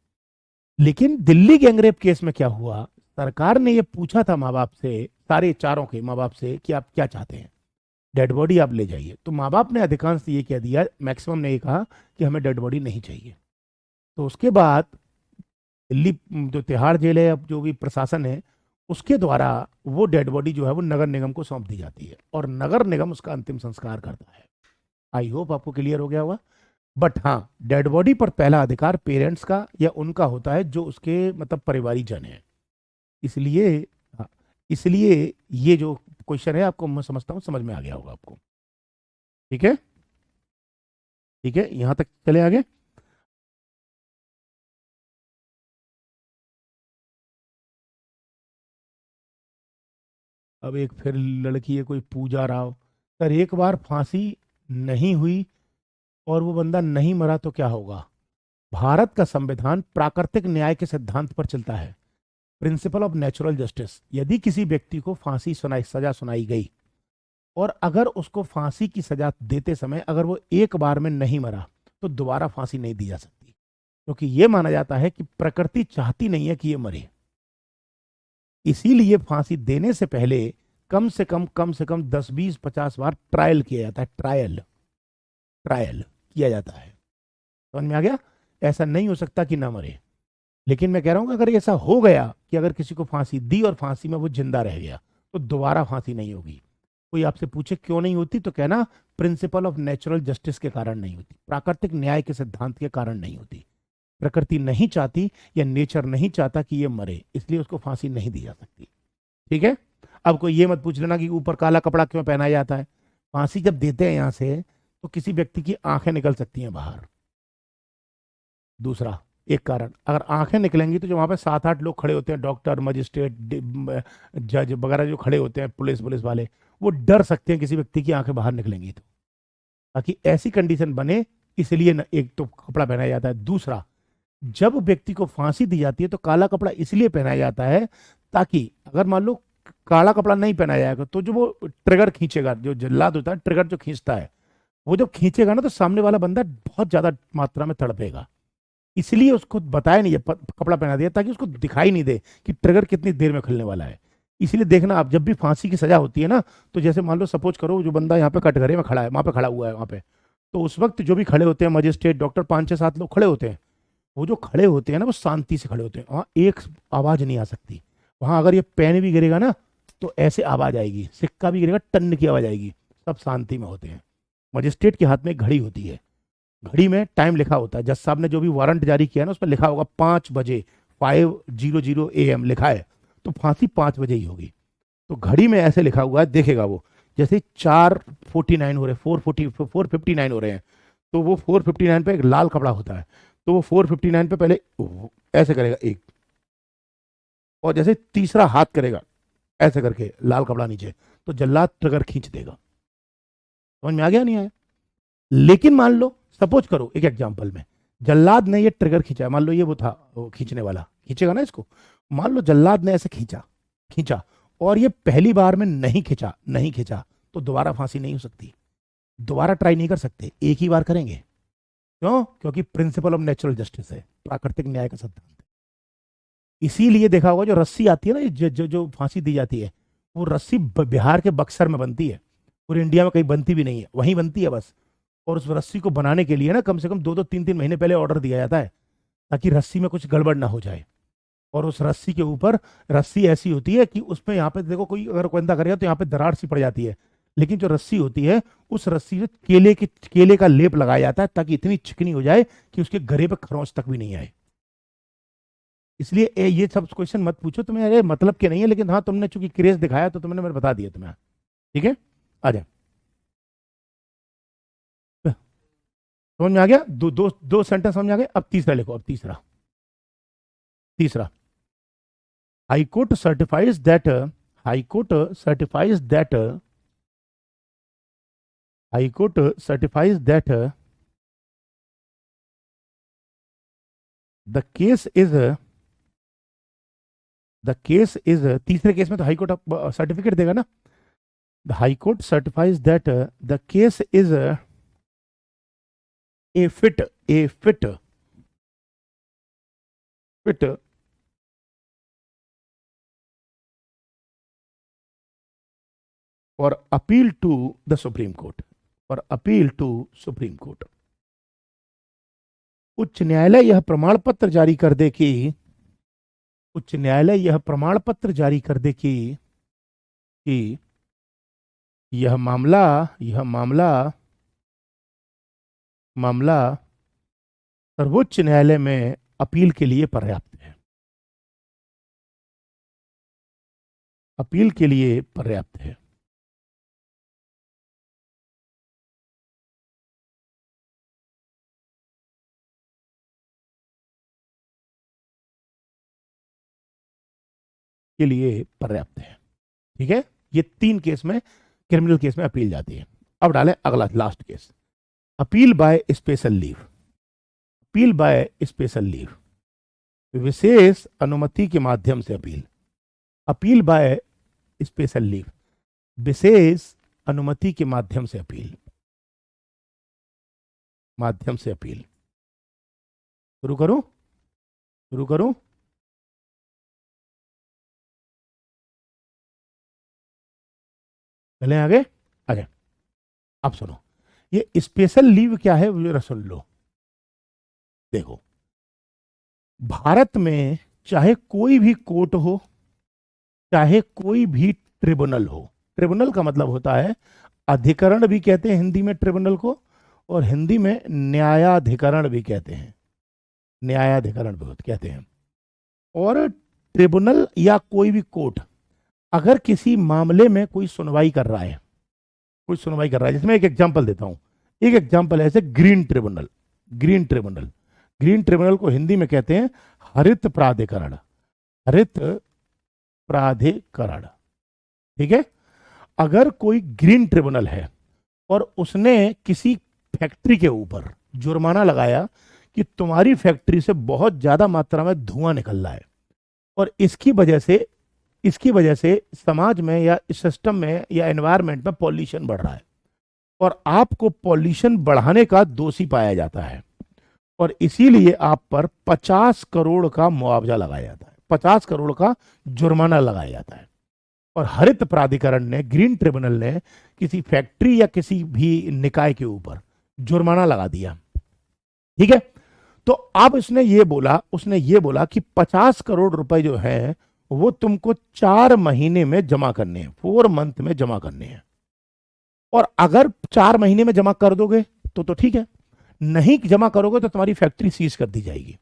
लेकिन दिल्ली गैंगरेप केस में क्या हुआ, सरकार ने ये पूछा था माँ बाप से, सारे चारों के माँ बाप से कि आप क्या चाहते हैं, डेड बॉडी आप ले जाइए। तो माँ बाप ने अधिकांश ये कह दिया, मैक्सिमम ने ये कहा कि हमें डेड बॉडी नहीं चाहिए। तो उसके बाद दिल्ली जो तिहाड़ जेल है, अब जो भी प्रशासन है उसके द्वारा वो डेड बॉडी जो है वो नगर निगम को सौंप दी जाती है और नगर निगम उसका अंतिम संस्कार करता है। आई होप आपको क्लियर हो गया होगा। बट हाँ, डेड बॉडी पर पहला अधिकार पेरेंट्स का या उनका होता है जो उसके मतलब परिवारीजन है। इसलिए हाँ, इसलिए ये जो क्वेश्चन है आपको मैं समझता हूँ समझ में आ गया होगा आपको। ठीक है, ठीक है, यहां तक चले आगे। अब एक फिर लड़की है कोई पूजा राव, सर एक बार फांसी नहीं हुई और वो बंदा नहीं मरा तो क्या होगा। भारत का संविधान प्राकृतिक न्याय के सिद्धांत पर चलता है, प्रिंसिपल ऑफ नेचुरल जस्टिस। यदि किसी व्यक्ति को सजा सुनाई गई और अगर उसको फांसी की सजा देते समय अगर वो एक बार में नहीं मरा तो दोबारा फांसी नहीं दी जा सकती, क्योंकि ये माना जाता है कि प्रकृति चाहती नहीं है कि ये मरे। इसीलिए फांसी देने से पहले कम से कम 10-20-50 बार ट्रायल किया जाता है। ट्रायल किया जाता है। समझ में आ गया। ऐसा नहीं हो सकता कि ना मरे। लेकिन मैं कह रहा हूं अगर ऐसा हो गया कि अगर किसी को फांसी दी और फांसी में वो जिंदा रह गया तो दोबारा फांसी नहीं होगी। कोई आपसे पूछे क्यों नहीं होती तो कहना प्रिंसिपल ऑफ नेचुरल जस्टिस के कारण नहीं होती, प्राकृतिक न्याय के सिद्धांत के कारण नहीं होती। प्रकृति नहीं चाहती या नेचर नहीं चाहता कि ये मरे, इसलिए उसको फांसी नहीं दी जा सकती। ठीक है। अब कोई ये मत पूछ लेना कि ऊपर काला कपड़ा क्यों पहनाया जाता है। फांसी जब देते हैं यहां से तो किसी व्यक्ति की आंखें निकल सकती हैं बाहर। दूसरा एक कारण, अगर आंखें निकलेंगी तो जो वहां पे 7-8 लोग खड़े होते हैं, डॉक्टर, मजिस्ट्रेट, जज वगैरह जो खड़े होते हैं, पुलिस वाले, वो डर सकते हैं किसी व्यक्ति की आंखें बाहर निकलेंगी तो, ताकि ऐसी कंडीशन बने, इसलिए एक तो कपड़ा पहनाया जाता है। दूसरा, जब व्यक्ति को फांसी दी जाती है तो काला कपड़ा इसलिए पहनाया जाता है ताकि अगर मान लो काला कपड़ा नहीं पहनाया जाएगा तो जो वो ट्रिगर खींचेगा, जो जल्लाद होता है ट्रिगर जो खींचता है, वो जब खींचेगा ना तो सामने वाला बंदा बहुत ज्यादा मात्रा में तड़पेगा। इसलिए उसको बताया नहीं, कपड़ा पहना दिया ताकि उसको दिखाई नहीं दे कि ट्रिगर कितनी देर में खुलने वाला है। इसलिए देखना आप जब भी फांसी की सजा होती है ना, तो जैसे मान लो सपोज करो जो बंदा यहाँ पे कटघरे में खड़ा है, वहां पे खड़ा हुआ है वहां पे, तो उस वक्त जो भी खड़े होते हैं मजिस्ट्रेट, डॉक्टर, 5-6-7 लोग खड़े होते हैं, वो जो खड़े होते हैं ना वो शांति से खड़े होते हैं। वहां एक आवाज नहीं आ सकती। वहां अगर ये पेन भी गिरेगा ना तो ऐसे आवाज आएगी, सिक्का भी गिरेगा टन की आवाज आएगी। सब शांति में होते हैं। मजिस्ट्रेट के हाथ में एक घड़ी होती है, घड़ी में टाइम लिखा होता है। जज साहब ने जो भी वारंट जारी किया ना उस पर लिखा होगा 5 बजे, 5:00 AM लिखा है, तो फांसी 5 बजे ही होगी। तो घड़ी में ऐसे लिखा हुआ है, देखेगा वो, जैसे 4:49 हो रहे, 4:59 हो रहे हैं, तो वो 4:59 पे एक लाल कपड़ा होता है, तो वो 4:59 पे पहले ऐसे करेगा एक, और जैसे तीसरा हाथ करेगा ऐसे करके लाल कपड़ा नीचे, तो जल्लाद ट्रिगर खींच देगा। समझ में आ गया नहीं आया? लेकिन मान लो, सपोज करो एक एग्जांपल में, जल्लाद ने ये ट्रिगर खींचा, मान लो ये वो था, वो खींचने वाला खींचेगा ना इसको, मान लो जल्लाद ने ऐसे खींचा खींचा और ये पहली बार में नहीं खींचा तो दोबारा फांसी नहीं हो सकती, दोबारा ट्राई नहीं कर सकते, एक ही बार करेंगे। क्यों? क्योंकि प्रिंसिपल ऑफ नेचुरल जस्टिस है, प्राकृतिक न्याय का सिद्धांत। इसीलिए देखा होगा जो रस्सी आती है ना, जो फांसी दी जाती है, वो रस्सी बिहार के बक्सर में बनती है, पूरे इंडिया में कहीं बनती भी नहीं है, वहीं बनती है बस। और उस रस्सी को बनाने के लिए ना कम से कम 2-3 महीने पहले ऑर्डर दिया जाता है, ताकि रस्सी में कुछ गड़बड़ ना हो जाए। और उस रस्सी के ऊपर, रस्सी ऐसी होती है कि उसमें यहाँ पे देखो, कोई अगर कोयंदा करेगा तो यहाँ पे दरार सी पड़ जाती है, लेकिन जो रस्सी होती है उस रस्सी में केले का लेप लगाया जाता है, ताकि इतनी चिकनी हो जाए कि उसके गले पे खरोंच तक भी नहीं आए। इसलिए ये सब क्वेश्चन मत पूछो, तुम्हें अरे मतलब के नहीं है, लेकिन हाँ तुमने चूंकि क्रेज दिखाया तो तुमने मैंने बता दिया तुम्हें। ठीक है, आ जाए, समझ में आ गया? दो सेंटेंस समझ में आ गए। अब तीसरा लिखो, अब तीसरा high court certifies that high court certifies that the case is तीसरे केस में तो हाई कोर्ट सर्टिफिकेट देगा ना। The high court certifies that the case is a fit for appeal to the Supreme Court, उच्च न्यायालय यह प्रमाण पत्र जारी कर दे कि यह मामला सर्वोच्च न्यायालय में अपील के लिए पर्याप्त है। ठीक है, ये 3 केस में, क्रिमिनल केस में अपील जाती है। अब डालें अगला last case, appeal by special leave, विशेष अनुमति के माध्यम से अपील बाय स्पेशल लीव, विशेष अनुमति के माध्यम से अपील। शुरू करूं? चलें आगे। अब सुनो, ये स्पेशल लीव क्या है वो जरा सुन लो। देखो, भारत में चाहे कोई भी कोर्ट हो, चाहे कोई भी ट्रिब्यूनल हो, ट्रिब्यूनल का मतलब होता है, अधिकरण भी कहते हैं हिंदी में ट्रिब्यूनल को, और हिंदी में न्यायाधिकरण भी कहते हैं, और ट्रिब्यूनल या कोई भी कोर्ट अगर किसी मामले में कोई सुनवाई कर रहा है, जिसमें एक एग्जांपल देता हूं, एक एग्जांपल है जैसे ग्रीन ट्रिब्यूनल को हिंदी में कहते हैं हरित प्राधिकरण। ठीक है, अगर कोई ग्रीन ट्रिब्यूनल है और उसने किसी फैक्ट्री के ऊपर जुर्माना लगाया कि तुम्हारी फैक्ट्री से बहुत ज्यादा मात्रा में धुआं निकल रहा है, और इसकी वजह से समाज में या सिस्टम में या एनवायरनमेंट में पॉल्यूशन बढ़ रहा है, और आपको पॉल्यूशन बढ़ाने का दोषी पाया जाता है, और इसीलिए आप पर 50 करोड़ का मुआवजा लगाया जाता है, 50 करोड़ का जुर्माना लगाया जाता है। और हरित प्राधिकरण ने, ग्रीन ट्रिब्यूनल ने किसी फैक्ट्री या किसी भी निकाय के ऊपर जुर्माना लगा दिया। ठीक है, तो अब उसने ये बोला कि 50 करोड़ रुपए जो है वो तुमको 4 महीने में जमा करने हैं, 4 मंथ में जमा करने हैं, और अगर 4 महीने में जमा कर दोगे तो ठीक है, नहीं जमा करोगे तो तुम्हारी फैक्ट्री सीज कर दी जाएगी।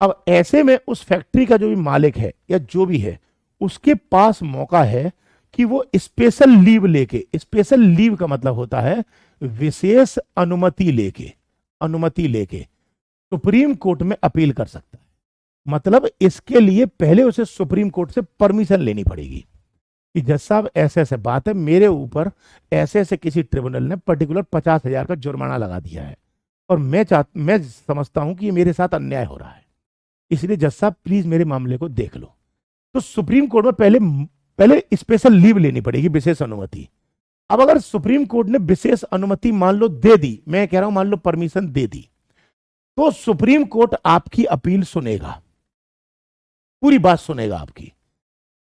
अब ऐसे में उस फैक्ट्री का जो भी मालिक है या जो भी है, उसके पास मौका है कि वो स्पेशल लीव लेके, स्पेशल लीव का मतलब होता है विशेष अनुमति लेके सुप्रीम कोर्ट में अपील कर सकता है। मतलब इसके लिए पहले उसे सुप्रीम कोर्ट से परमिशन लेनी पड़ेगी कि जज साहब ऐसे ऐसे बात है, मेरे ऊपर ऐसे ऐसे किसी ट्रिब्यूनल ने पर्टिकुलर 50,000 का जुर्माना लगा दिया है और मैं समझता हूं कि ये मेरे साथ अन्याय हो रहा है, इसलिए जज साहब प्लीज मेरे मामले को देख लो। तो सुप्रीम कोर्ट में पहले पहले स्पेशल लीव लेनी पड़ेगी, विशेष अनुमति। अब अगर सुप्रीम कोर्ट ने विशेष अनुमति मान लो दे दी, मैं कह रहा हूं मान लो परमिशन दे दी, तो सुप्रीम कोर्ट आपकी अपील सुनेगा, पूरी बात सुनेगा आपकी।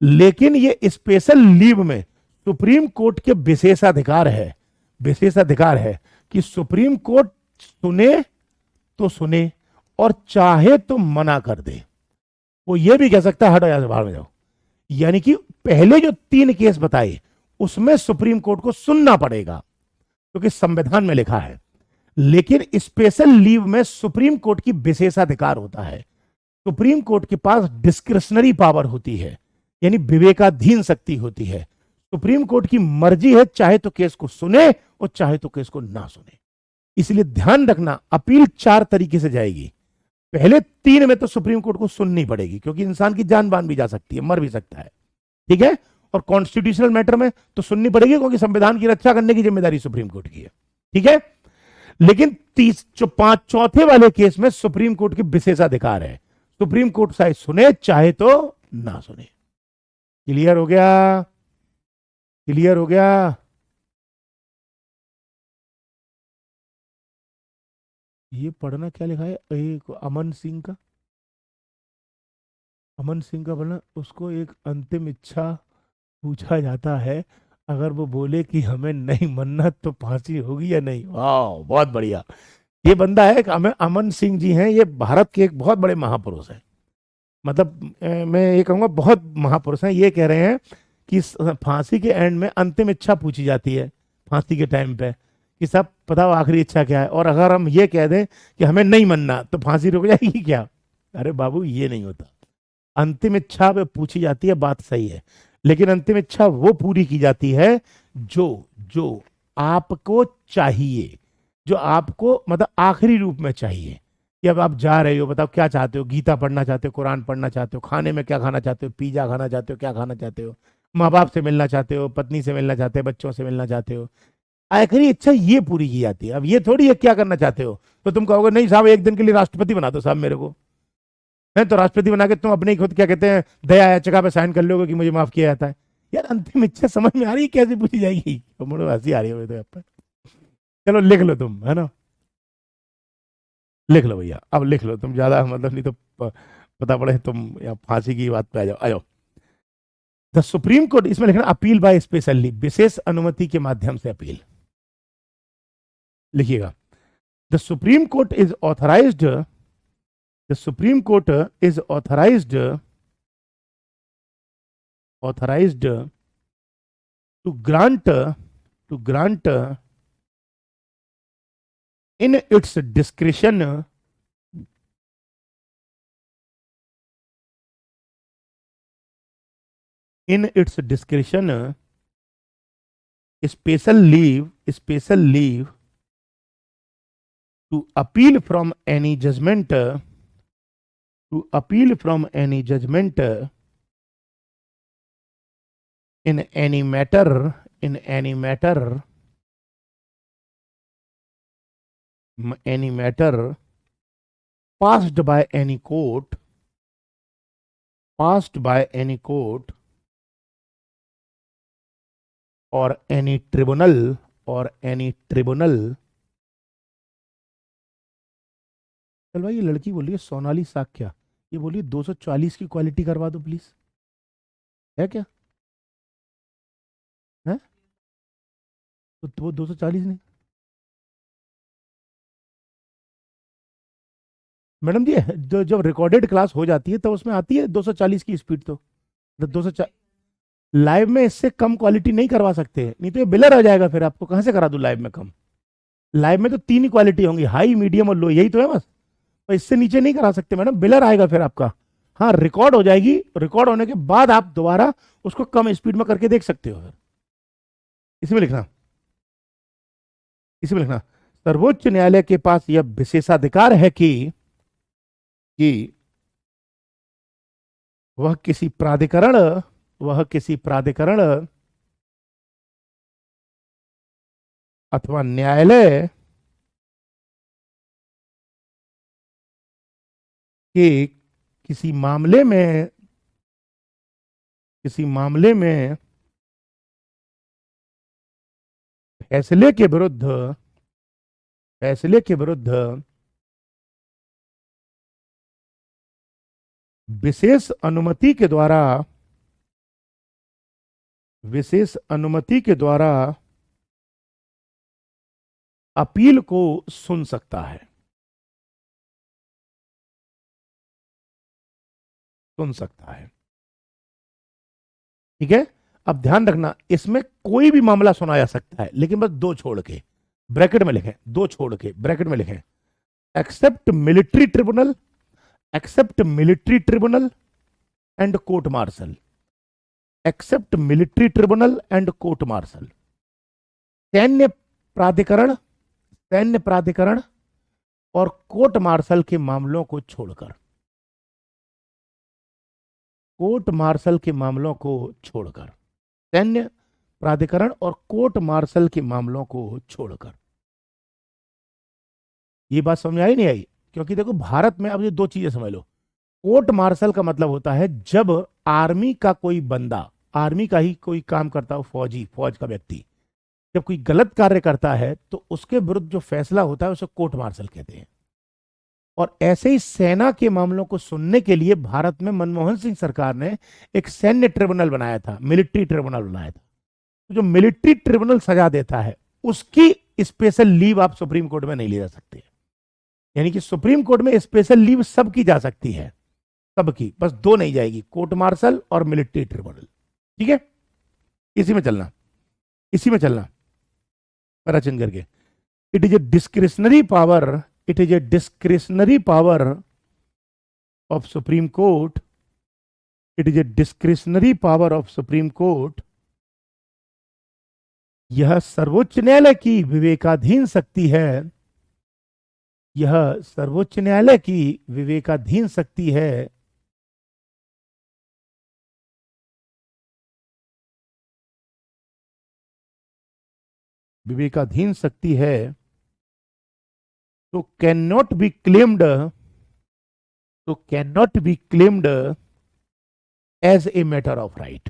लेकिन ये स्पेशल लीव में सुप्रीम कोर्ट के विशेषाधिकार है, विशेषाधिकार है कि सुप्रीम कोर्ट सुने तो सुने और चाहे तो मना कर दे। वो ये भी कह सकता है हटो यहां से, बाहर में जाओ। यानी कि पहले जो 3 केस बताए उसमें सुप्रीम कोर्ट को सुनना पड़ेगा क्योंकि संविधान में लिखा है, लेकिन स्पेशल लीव में सुप्रीम कोर्ट की विशेषाधिकार होता है। सुप्रीम कोर्ट के पास डिस्क्रिशनरी पावर होती है, यानी विवेकाधीन शक्ति होती है। सुप्रीम कोर्ट की मर्जी है, चाहे तो केस को सुने और चाहे तो केस को ना सुने। इसलिए ध्यान रखना, अपील 4 तरीके से जाएगी। पहले 3 में तो सुप्रीम कोर्ट को सुननी पड़ेगी क्योंकि इंसान की जान बान भी जा सकती है, मर भी सकता है, ठीक है। और कॉन्स्टिट्यूशनल मैटर में तो सुननी पड़ेगी क्योंकि संविधान की रक्षा करने की जिम्मेदारी सुप्रीम कोर्ट की है, ठीक है। लेकिन चौथे वाले केस में सुप्रीम कोर्ट की विशेषाधिकार है, सुप्रीम कोर्ट चाहे सुने चाहे तो ना सुने। क्लियर हो गया? क्लियर हो गया? ये पढ़ना क्या लिखा है, एक अमन सिंह का, अमन सिंह का पढ़ना। उसको एक अंतिम इच्छा पूछा जाता है, अगर वो बोले कि हमें नहीं मनना तो फांसी होगी या नहीं। वाह, बहुत बढ़िया। ये बंदा है, अमन सिंह जी हैं, ये भारत के एक बहुत बड़े महापुरुष हैं। मतलब मैं ये कहूँगा बहुत महापुरुष हैं। ये कह रहे हैं कि फांसी के एंड में अंतिम इच्छा पूछी जाती है फांसी के टाइम पे कि सब बताओ आखिरी इच्छा क्या है, और अगर हम ये कह दें कि हमें नहीं मनना तो फांसी रुक जाएगी क्या? अरे बाबू, ये नहीं होता। अंतिम इच्छा पे पूछी जाती है, बात सही है, लेकिन अंतिम इच्छा वो पूरी की जाती है जो जो आपको चाहिए, जो आपको मतलब आखिरी रूप में चाहिए। कि अब आप जा रहे हो, बताओ क्या चाहते हो? गीता पढ़ना चाहते हो, कुरान पढ़ना चाहते हो, खाने में क्या खाना चाहते हो, पिज्जा खाना चाहते हो, क्या खाना चाहते हो, माँ बाप से मिलना चाहते हो, पत्नी से मिलना चाहते हो, बच्चों से मिलना चाहते हो, आखिरी इच्छा ये पूरी की जाती है। अब ये थोड़ी है क्या करना चाहते हो, तो तुम कहोगे नहीं साहब एक दिन के लिए राष्ट्रपति बना दो साहब मेरे को, है तो राष्ट्रपति बना के तुम अपने ही खुद क्या कहते हैं दया याचिका पे साइन कर लोगे कि मुझे माफ किया जाता है। यार अंतिम इच्छा समझ में आ रही है कैसे पूछी जाएगी? मुझे हंसी आ रही है तो यहाँ पर। चलो लिख लो तुम, है ना, लिख लो भैया, अब लिख लो तुम, ज्यादा मतलब नहीं तो पता पड़े तुम यहाँ फांसी की बात पे आ जाओ। आयो, द सुप्रीम कोर्ट, इसमें लिखना अपील बाय स्पेशल लीव, विशेष अनुमति के माध्यम से अपील लिखिएगा। The supreme Court is authorised, the supreme Court is authorised to grant in its discretion special leave to appeal from any judgment in any matter passed by any court or any tribunal चल भाई, ये लड़की बोल रही है सोनाली साक्या, ये बोलिए 240 की क्वालिटी करवा दो प्लीज, है क्या? है तो वो 240 नहीं मैडम जी, जब रिकॉर्डेड क्लास हो जाती है तो उसमें आती है 240 की स्पीड। तो 240 लाइव में इससे कम क्वालिटी नहीं करवा सकते, नहीं तो ये बिलर आ जाएगा, फिर आपको कहां से करा दूं लाइव में कम? लाइव में तो 3 ही क्वालिटी होंगी, हाई मीडियम और लो, यही तो है बस। तो इससे नीचे नहीं करा सकते मैडम, बिलर आएगा फिर आपका। हाँ, रिकॉर्ड हो जाएगी, रिकॉर्ड होने के बाद आप दोबारा उसको कम स्पीड में करके देख सकते हो। इसमें लिखना सर्वोच्च न्यायालय के पास यह विशेषाधिकार है कि वह किसी प्राधिकरण वह किसी प्राधिकरण अथवा न्यायालय के किसी मामले में फैसले के विरुद्ध विशेष अनुमति के द्वारा अपील को सुन सकता है। ठीक है, अब ध्यान रखना, इसमें कोई भी मामला सुना जा सकता है, लेकिन बस दो छोड़ के ब्रैकेट में लिखें, except military tribunal and court martial. सैन्य प्राधिकरण और कोर्ट मार्शल के मामलों को छोड़कर, सैन्य प्राधिकरण और कोर्ट मार्शल के मामलों को छोड़कर। ये बात समझ आई नहीं आई? क्योंकि देखो, भारत में अब ये दो चीजें समझ लो। कोर्ट मार्शल का मतलब होता है जब आर्मी का कोई बंदा, आर्मी का ही कोई काम करता हो, फौज का व्यक्ति जब कोई गलत कार्य करता है तो उसके विरुद्ध जो फैसला होता है उसे कोर्ट मार्शल कहते हैं। और ऐसे ही सेना के मामलों को सुनने के लिए भारत में मनमोहन सिंह सरकार ने एक सैन्य ट्रिब्यूनल बनाया था, मिलिट्री ट्रिब्यूनल बनाया था। तो जो मिलिट्री ट्रिब्यूनल सजा देता है उसकी स्पेशल लीव आप सुप्रीम कोर्ट में नहीं ले जा सकते। यानी कि सुप्रीम कोर्ट में स्पेशल लीव सबकी जा सकती है, सबकी, बस दो नहीं जाएगी, कोर्ट मार्शल और मिलिट्री ट्रिब्यूनल। ठीक है, इसी में चलना पैराचन करके। It is a discretionary power of Supreme Court. यह सर्वोच्च न्यायालय की विवेकाधीन शक्ति है। तो can not be claimed as a matter of right.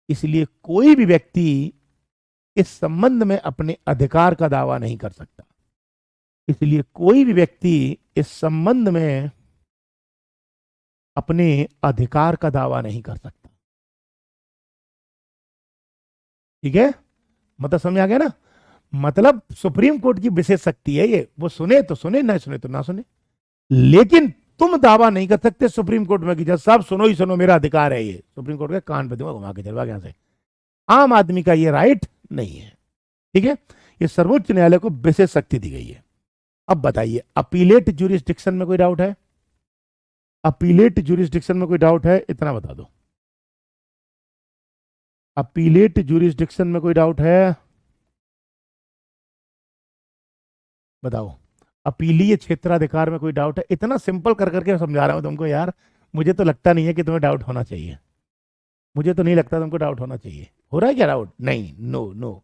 इसलिए कोई भी व्यक्ति इस संबंध में अपने अधिकार का दावा नहीं कर सकता। ठीक है, मतलब समझ आ गया ना? मतलब सुप्रीम कोर्ट की विशेष शक्ति है ये, वो सुने तो सुने, ना सुने तो ना सुने, लेकिन तुम दावा नहीं कर सकते सुप्रीम कोर्ट में कि जज साहब सुनो ही सुनो, मेरा अधिकार है ये। सुप्रीम कोर्ट के कान पे दूंगा घुमा के, चलवा यहां से। आम आदमी का ये राइट नहीं है। ठीक है, ये सर्वोच्च न्यायालय को विशेष शक्ति दी गई है। अब बताइए, अपीलेट ज्यूरिसडिक्शन में कोई डाउट है? इतना बता दो, अपीलेट ज्यूरिसडिक्शन में कोई डाउट है? बताओ, अपीलीय क्षेत्राधिकार में कोई डाउट है? इतना सिंपल कर करके समझा रहा हूं तुमको यार, मुझे तो लगता नहीं है कि तुम्हें डाउट होना चाहिए। हो रहा है क्या डाउट? नहीं, नो।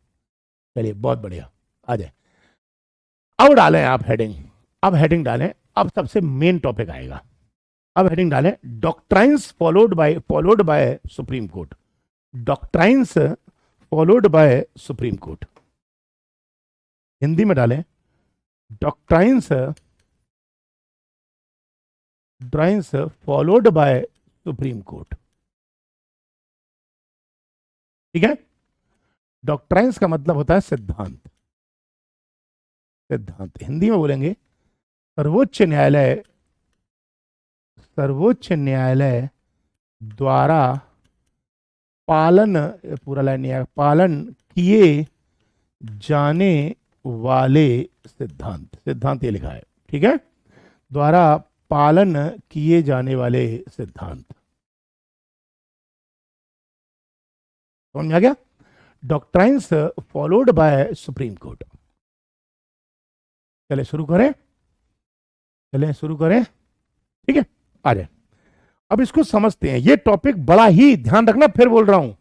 चलिए, बहुत बढ़िया, आ जाए। अब डालें आप हेडिंग, अब सबसे मेन टॉपिक आएगा। अब हेडिंग डालें, doctrines followed by supreme court. Hindi में डालें, doctrines followed by supreme court. ठीक है, डॉक्ट्राइन्स का मतलब होता है सिद्धांत। हिंदी में बोलेंगे, सर्वोच्च न्यायालय द्वारा पालन किए जाने वाले सिद्धांत ये लिखा है। ठीक है, द्वारा पालन किए जाने वाले सिद्धांत। समझ में आ गया? Doctrines followed by supreme court. चले शुरू करें। चलें शुरू करें, ठीक है, आ जाए। अब इसको समझते हैं। ये टॉपिक बड़ा ही, ध्यान रखना फिर बोल रहा हूं,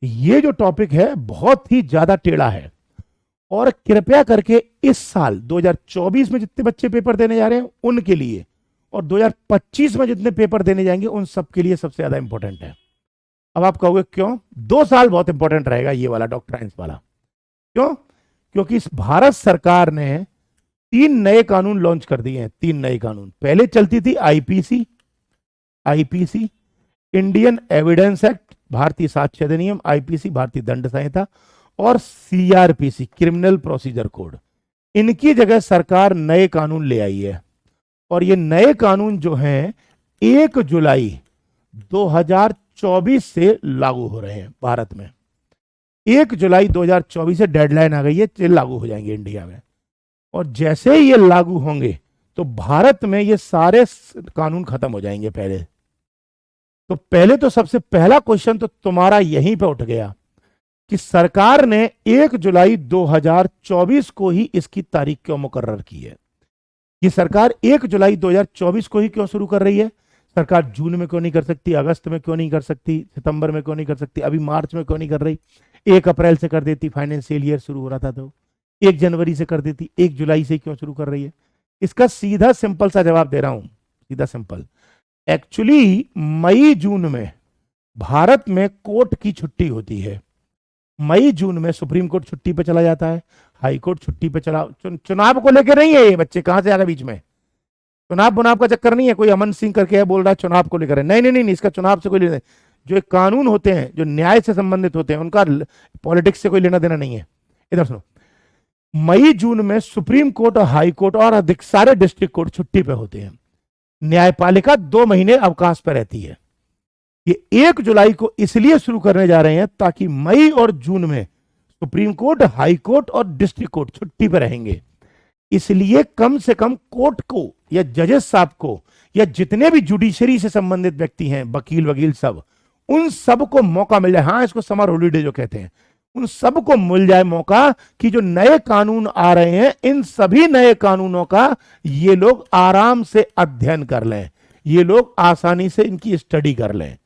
ये जो टॉपिक है बहुत ही ज्यादा टेढ़ा है। और कृपया करके इस साल 2024 में जितने बच्चे पेपर देने जा रहे हैं उनके लिए, और 2025 में जितने पेपर देने जाएंगे उन सबके लिए सबसे ज्यादा इंपॉर्टेंट है। अब आप कहोगे क्यों? 2 साल बहुत इंपॉर्टेंट रहेगा ये वाला डॉक्टर साइंस वाला। क्यों? क्योंकि इस भारत सरकार ने 3 नए कानून लॉन्च कर दिए हैं। 3 नए कानून। पहले चलती थी IPC, IPC Indian evidence act, भारतीय साक्ष्य अधिनियम, आईपीसी भारतीय दंड संहिता, और सीआरपीसी क्रिमिनल प्रोसीजर कोड। इनकी जगह सरकार नए कानून ले आई है। और ये नए कानून जो हैं 1 जुलाई 2024 से लागू हो रहे हैं भारत में। 1 जुलाई 2024 से डेडलाइन आ गई है, ये लागू हो जाएंगे इंडिया में। और जैसे ही ये लागू होंगे तो भारत में ये सारे कानून खत्म हो जाएंगे। पहले तो सबसे पहला क्वेश्चन तो तुम्हारा यहीं पे उठ गया कि सरकार ने 1 जुलाई 2024 को ही इसकी तारीख क्यों मुकर्रर की है। ये सरकार 1 जुलाई 2024 को ही क्यों शुरू कर रही है? सरकार जून में क्यों नहीं कर सकती, अगस्त में क्यों नहीं कर सकती, सितंबर में क्यों नहीं कर सकती, अभी मार्च में क्यों नहीं कर रही? 1 अप्रैल से कर देती, फाइनेंशियल ईयर शुरू हो रहा था तो 1 जनवरी से कर देती, 1 जुलाई से क्यों शुरू कर रही है? इसका सीधा सिंपल सा जवाब दे रहा हूं, सीधा सिंपल। एक्चुअली मई जून में भारत में कोर्ट की छुट्टी होती है। मई जून में सुप्रीम कोर्ट छुट्टी पे चला जाता है, हाई कोर्ट छुट्टी पे चला। चुनाव को लेकर नहीं है ये बच्चे, कहां से आ गए बीच में? चुनाव बुनाव का चक्कर नहीं है। कोई अमन सिंह करके है बोल रहा है चुनाव को लेकर है। नहीं नहीं नहीं, इसका चुनाव से कोई लेना। जो एक कानून होते हैं जो न्याय से संबंधित होते हैं उनका पॉलिटिक्स से कोई लेना देना नहीं है। इधर सुनो, मई जून में सुप्रीम कोर्ट और हाई कोर्ट और अधिक सारे डिस्ट्रिक्ट कोर्ट छुट्टी पे होते हैं। न्यायपालिका 2 महीने अवकाश पर रहती है। ये 1 जुलाई को इसलिए शुरू करने जा रहे हैं ताकि मई और जून में सुप्रीम कोर्ट, हाई कोर्ट और डिस्ट्रिक्ट कोर्ट छुट्टी पर रहेंगे। इसलिए कम से कम कोर्ट को या जजेस साहब को या जितने भी जुडिशरी से संबंधित व्यक्ति हैं, वकील वकील सब, उन सब को मौका मिल जाए। हाँ, इसको समर हॉलीडे जो कहते हैं, उन सब को मिल जाए मौका कि जो नए कानून आ रहे हैं इन सभी नए कानूनों का ये लोग आराम से अध्ययन कर लें, ये लोग आसानी से इनकी स्टडी कर लें।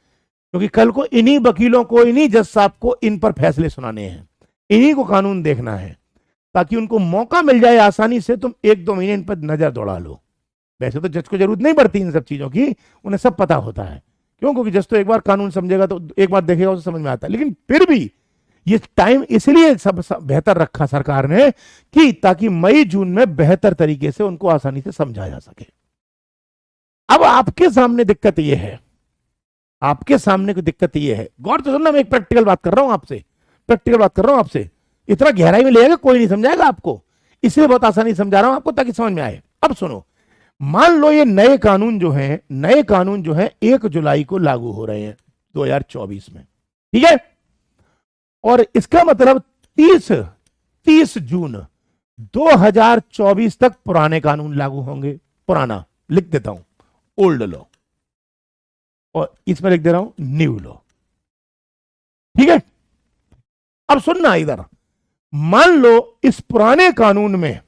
क्योंकि कल को इन्हीं वकीलों को, इन्हीं जज साहब को इन पर फैसले सुनाने हैं, इन्हीं को कानून देखना है, ताकि उनको मौका मिल जाए आसानी से तुम 1-2 महीने इन पर नजर दौड़ा लो। वैसे तो जज को जरूरत नहीं पड़ती इन सब चीजों की, उन्हें सब पता होता है। क्यों? क्योंकि जज तो एक बार कानून समझेगा तो एक बार देखेगा उसे समझ में आता है। लेकिन फिर भी ये टाइम इसलिए सब बेहतर रखा सरकार ने कि ताकि मई जून में बेहतर तरीके से उनको आसानी से समझा जा सके। अब आपके सामने दिक्कत यह है, आपके सामने की दिक्कत यह है, गौर तो सुनना, मैं एक प्रैक्टिकल बात कर रहा हूं आपसे, प्रैक्टिकल बात कर रहा हूं आपसे। इतना गहराई में ले जाएगा कोई नहीं समझाएगा आपको, इसलिए बहुत आसानी से समझा रहा हूं आपको ताकि समझ में आए। अब सुनो, मान लो ये नए कानून जो हैं, नए कानून जो हैं 1 जुलाई को लागू हो रहे हैं 2024 में, ठीक है? और इसका मतलब 30 जून 2024 तक पुराने कानून लागू होंगे। पुराना लिख देता हूं, ओल्ड लॉ, और इसमें लिख दे रहा हूं न्यू लॉ, ठीक है? अब सुनना इधर, मान लो इस पुराने कानून में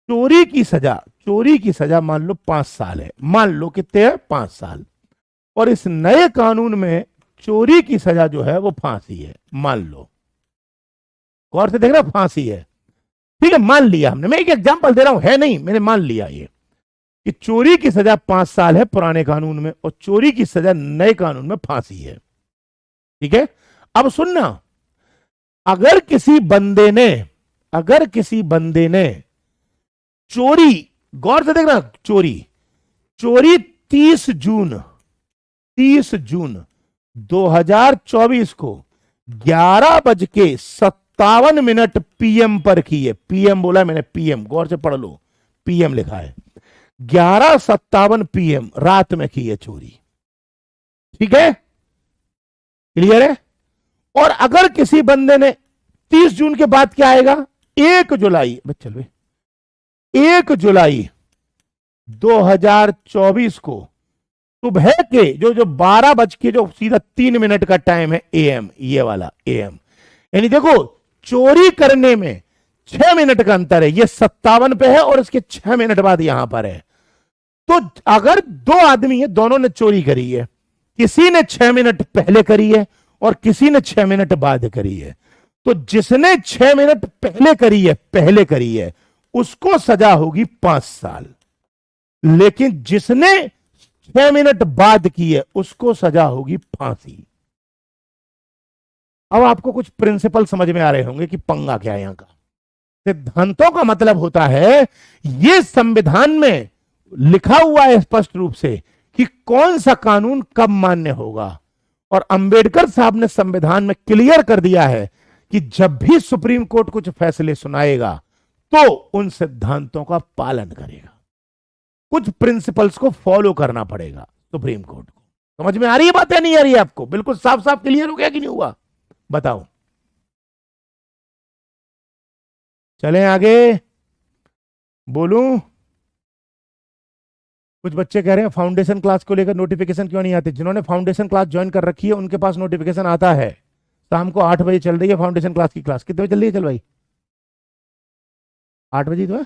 चोरी की सजा मान लो 5 साल है। मान लो कितने है? 5 साल। और इस नए कानून में चोरी की सजा जो है वो फांसी है। मान लो, गौर से देख रहे हो, फांसी है, ठीक है? मान लिया हमने, मैं एक एग्जांपल दे रहा हूं, है नहीं, मैंने मान लिया ये कि चोरी की सजा 5 साल है पुराने कानून में और चोरी की सजा नए कानून में फांसी है, ठीक है? अब सुनना, अगर किसी बंदे ने चोरी, गौर से देखना, चोरी 30 जून 2024 को 11:57 पीएम पर की है। पीएम बोला मैंने, पीएम, गौर से पढ़ लो, पीएम लिखा है। 11:57 पीएम रात में की है चोरी, ठीक है? क्लियर है? और अगर किसी बंदे ने 30 जून के बाद क्या आएगा? 1 जुलाई, चल भाई, 1 जुलाई 2024 को सुबह के जो 12 बज के जो सीधा 3 मिनट का टाइम है एएम, ये वाला एएम, यानी देखो चोरी करने में 6 मिनट का अंतर है, ये 57 पे है और इसके 6 मिनट बाद यहां पर है। तो अगर दो आदमी है, दोनों ने चोरी करी है, किसी ने 6 मिनट पहले करी है और किसी ने 6 मिनट बाद करी है, तो जिसने 6 मिनट पहले करी है उसको सजा होगी 5 साल, लेकिन जिसने 6 मिनट बाद की है उसको सजा होगी फांसी। अब आपको कुछ प्रिंसिपल समझ में आ रहे होंगे कि पंगा क्या है यहां का। सिद्धांतों का मतलब होता है, यह संविधान में लिखा हुआ है स्पष्ट रूप से कि कौन सा कानून कब मान्य होगा, और अंबेडकर साहब ने संविधान में क्लियर कर दिया है कि जब भी सुप्रीम कोर्ट कुछ फैसले सुनाएगा तो उन सिद्धांतों का पालन करेगा, कुछ प्रिंसिपल्स को फॉलो करना पड़ेगा सुप्रीम कोर्ट को। समझ में आ रही है बात या नहीं आ रही है आपको? बिल्कुल साफ साफ क्लियर हो गया कि नहीं हुआ? बताओ। चलें आगे, बोलूं? कुछ बच्चे कह रहे हैं फाउंडेशन क्लास को लेकर नोटिफिकेशन क्यों नहीं आते। जिन्होंने फाउंडेशन क्लास ज्वाइन कर रखी है उनके पास नोटिफिकेशन आता है। शाम को 8 बजे चल रही है फाउंडेशन क्लास की क्लास। कितने बजे चल रही है? चल भाई 8 बजे तो है?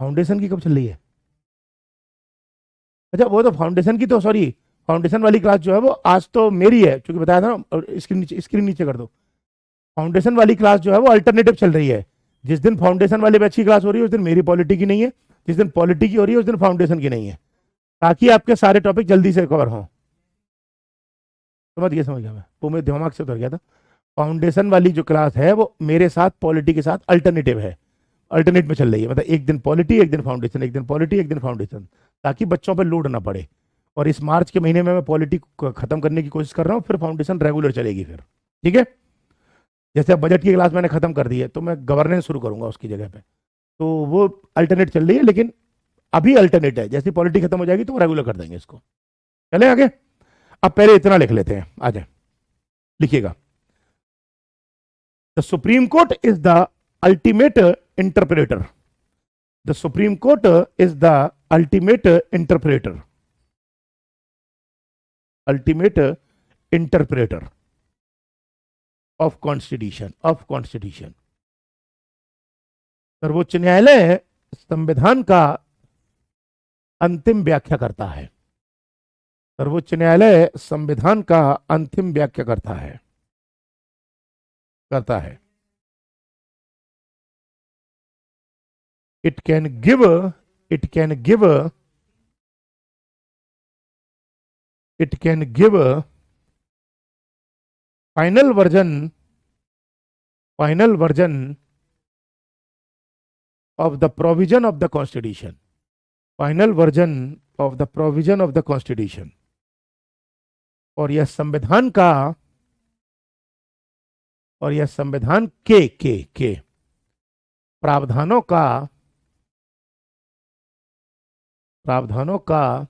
फाउंडेशन की कब चल रही है? अच्छा, वो तो फाउंडेशन की तो सॉरी, फाउंडेशन वाली क्लास जो है वो आज तो मेरी है, क्योंकि बताया था ना। और स्क्रीन नीचे कर दो। फाउंडेशन वाली क्लास जो है वो अल्टरनेटिव चल रही है। जिस दिन फाउंडेशन वाले बैच की क्लास हो रही है उस दिन मेरी पॉलिटी की नहीं है, जिस दिन पॉलिटी की हो रही है उस दिन फाउंडेशन की नहीं है, ताकि आपके सारे टॉपिक जल्दी से कवर हों। समझ गया मैं, वो मेरे दिमाग से उतर गया था। फाउंडेशन वाली जो क्लास है वो मेरे साथ पॉलिटी के साथ अल्टरनेटिव है, अल्टरनेट में चल रही है। मतलब एक दिन पॉलिटी, एक दिन फाउंडेशन, एक दिन पॉलिटी, एक दिन फाउंडेशन, ताकि बच्चों पर लोड ना पड़े। और इस मार्च के महीने में मैं पॉलिटी खत्म करने की कोशिश कर रहा हूँ, फिर फाउंडेशन रेगुलर चलेगी फिर। ठीक है, जैसे बजट की क्लास मैंने खत्म कर दी है तो मैं गवर्नेंस शुरू करूंगा उसकी जगह पे। तो वो अल्टरनेट चल रही है, लेकिन अभी अल्टरनेट है। जैसे पॉलिटी खत्म हो जाएगी तो रेगुलर कर देंगे इसको। चले आगे। अब पहले इतना लिख लेते हैं, आ जाए, लिखिएगा। The supreme Court is the ultimate interpreter. The supreme Court is the ultimate interpreter, ultimate interpreter of constitution. सर्वोच्च न्यायालय संविधान का अंतिम व्याख्या करता है। सर्वोच्च न्यायालय संविधान का अंतिम व्याख्या करता है। It can give final version of the provision of the constitution, final version of the provision of the constitution. और यह संविधान के प्रावधानों का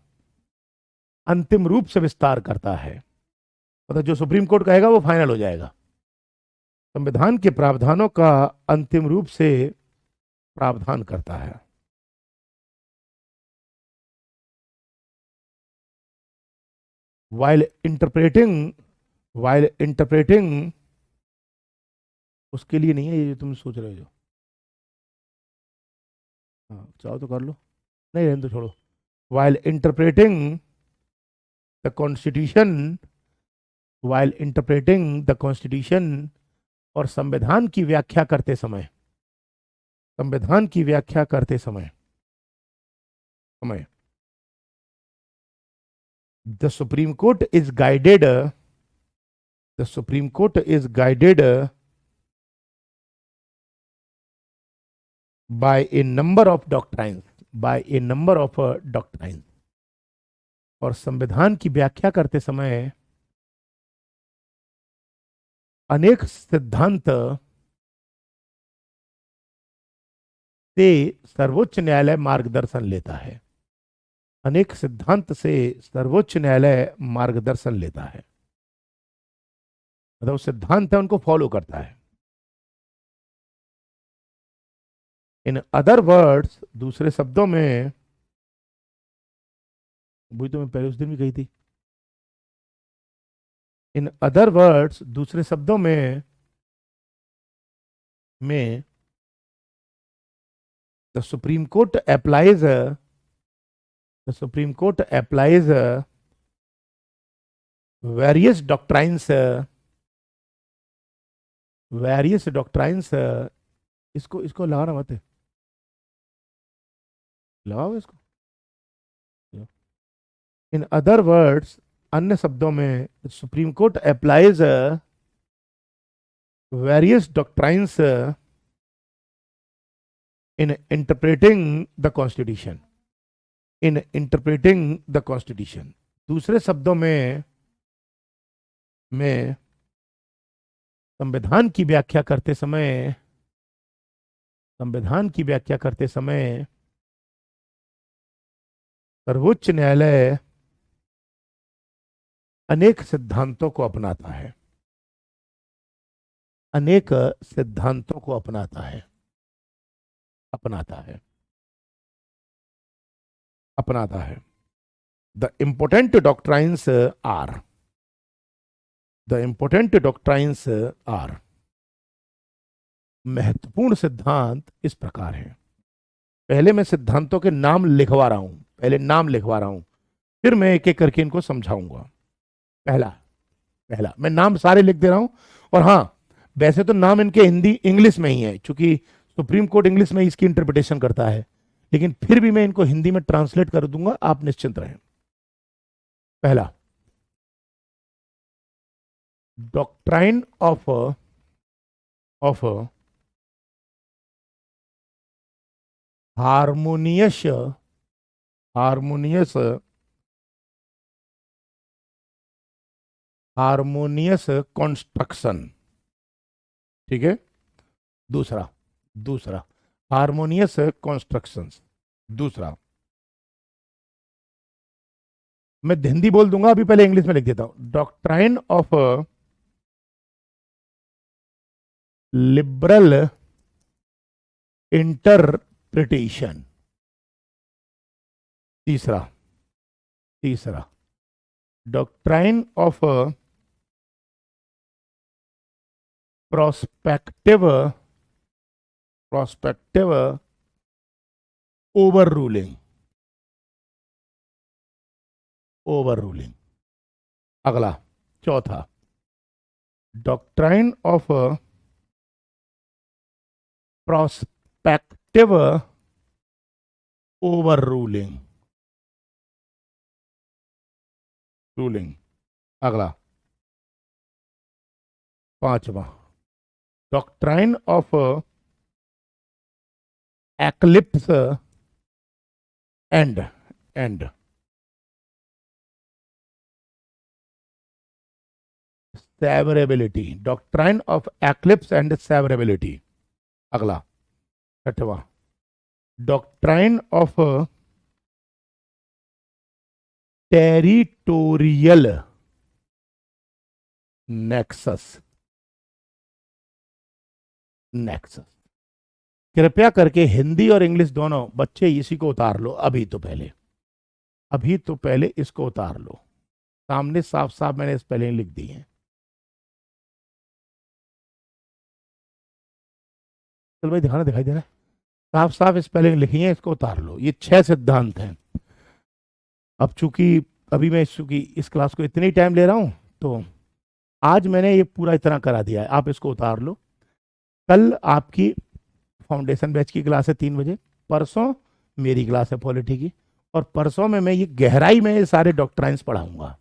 अंतिम रूप से विस्तार करता है। मतलब जो सुप्रीम कोर्ट कहेगा वो फाइनल हो जाएगा। संविधान के प्रावधानों का अंतिम रूप से प्रावधान करता है। while interpreting, उसके लिए नहीं है ये जो तुम सोच रहे हो। जो हाँ चाहो तो कर लो, नहीं रहने दो, छोड़ो। while interpreting the constitution, और संविधान की व्याख्या करते समय the Supreme Court is guided by a number of doctrines, और संविधान की व्याख्या करते समय अनेक सिद्धांत से सर्वोच्च न्यायालय मार्गदर्शन लेता है। अनेक सिद्धांत से सर्वोच्च न्यायालय मार्गदर्शन लेता है, मतलब सिद्धांत है उनको फॉलो करता है। इन अदर वर्ड्स, दूसरे शब्दों में, वही तो मैं पहले उस दिन भी कही थी, इन अदर वर्ड्स, दूसरे शब्दों में the supreme court applies various doctrines, इसको इसको लगाना मत है, लगाओ इसको। इन अदर वर्ड्स, अन्य शब्दों में, supreme court applies various doctrines in interpreting the constitution, दूसरे शब्दों में संविधान की व्याख्या करते समय सर्वोच्च न्यायालय अनेक सिद्धांतों को अपनाता है। द इम्पोर्टेंट डॉक्ट्राइन्स आर, महत्वपूर्ण सिद्धांत इस प्रकार हैं। पहले मैं सिद्धांतों के नाम लिखवा रहा हूं, फिर मैं एक एक करके इनको समझाऊंगा। पहला मैं नाम सारे लिख दे रहा हूं, और हाँ, वैसे तो नाम इनके हिंदी इंग्लिश में ही है, क्योंकि सुप्रीम कोर्ट इंग्लिश में इसकी इंटरप्रिटेशन करता है, लेकिन फिर भी मैं इनको हिंदी में ट्रांसलेट कर दूंगा, आप निश्चिंत रहें। पहला, डॉक्ट्राइन ऑफ हार्मोनियस कंस्ट्रक्शन, ठीक है। दूसरा हार्मोनियस कंस्ट्रक्शंस। दूसरा, मैं हिंदी बोल दूंगा, अभी पहले इंग्लिश में लिख देता हूं। Doctrine of liberal interpretation. तीसरा doctrine of prospective over ruling. अगला, चौथा, doctrine of prospective over ruling. अगला, पांचवा, doctrine of eclipse and severability. Doctrine of eclipse and severability. अगला, छठवां, डॉक्ट्राइन ऑफ टेरिटोरियल नेक्सस। कृपया करके हिंदी और इंग्लिश दोनों बच्चे इसी को उतार लो, अभी तो पहले इसको उतार लो। सामने साफ साफ मैंने स्पेलिंग लिख दी है। चल भाई, दिखाई दे रहा है, साफ साफ स्पेलिंग लिखी है, इसको उतार लो। ये 6 सिद्धांत हैं। अब चूंकि अभी मैं इस क्लास को इतनी टाइम ले रहा हूं, तो आज मैंने ये पूरा इतना करा दिया है, आप इसको उतार लो। कल आपकी फाउंडेशन बैच की क्लास है 3 बजे, परसों मेरी क्लास है पॉलिटी की, और परसों में मैं ये गहराई में ये सारे डॉक्ट्राइन्स पढ़ाऊंगा।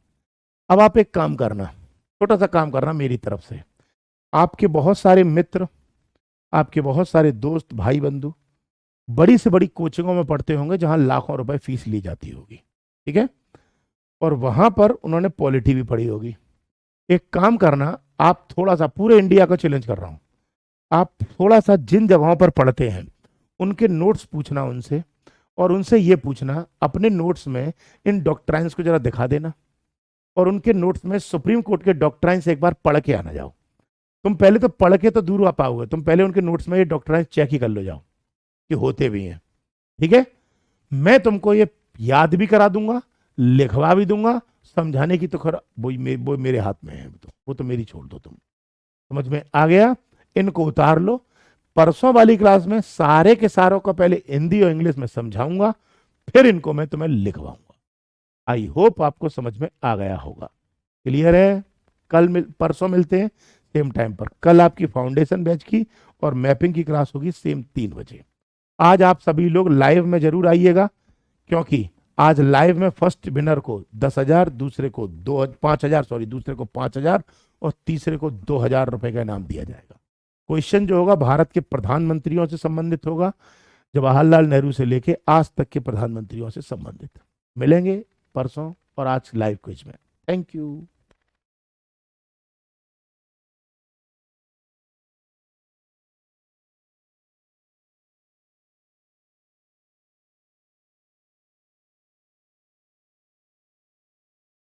अब आप एक काम करना, छोटा सा काम करना मेरी तरफ से। आपके बहुत सारे मित्र, आपके बहुत सारे दोस्त, भाई बंधु बड़ी से बड़ी कोचिंगों में पढ़ते होंगे, जहां लाखों रुपए फीस ली जाती होगी, ठीक है, और वहां पर उन्होंने पॉलिटी भी पढ़ी होगी। एक काम करना, आप थोड़ा सा, पूरे इंडिया का चैलेंज कर रहा हूं, आप थोड़ा सा जिन जगहों पर पढ़ते हैं उनके नोट्स पूछना उनसे, और उनसे ये पूछना अपने नोट्स में इन डॉक्ट्राइन्स को जरा दिखा देना, और उनके नोट्स में सुप्रीम कोर्ट के डॉक्ट्राइन्स एक बार पढ़ के आना। जाओ, तुम पहले तो पढ़ के तो दूर आ पाओगे, तुम पहले उनके नोट्स में ये डॉक्ट्राइन्स चेक ही कर लो जाओ कि होते भी हैं, ठीक है। मैं तुमको ये याद भी करा दूंगा, लिखवा भी दूंगा, समझाने की तो खैर वो मेरे हाथ में है, वो तो मेरी छोड़ दो तुम। समझ में आ गया? इनको उतार लो। परसों वाली क्लास में सारे के सारों को पहले हिंदी और इंग्लिश में समझाऊंगा, फिर इनको मैं तुम्हें लिखवाऊंगा। आई होप आपको समझ में आ गया होगा। क्लियर है? परसों मिलते हैं सेम टाइम पर। कल आपकी फाउंडेशन बैच की और मैपिंग की क्लास होगी सेम 3 बजे। आज आप सभी लोग लाइव में जरूर आइएगा, क्योंकि आज लाइव में फर्स्ट विनर को 10,000, दूसरे को 5,000, सॉरी, दूसरे को 5,000 और तीसरे को 2,000 रुपए का इनाम दिया जाएगा। क्वेश्चन जो होगा भारत के प्रधानमंत्रियों से संबंधित होगा, जवाहरलाल नेहरू से लेके आज तक के प्रधानमंत्रियों से संबंधित। मिलेंगे परसों और आज लाइव क्विज में। Thank you.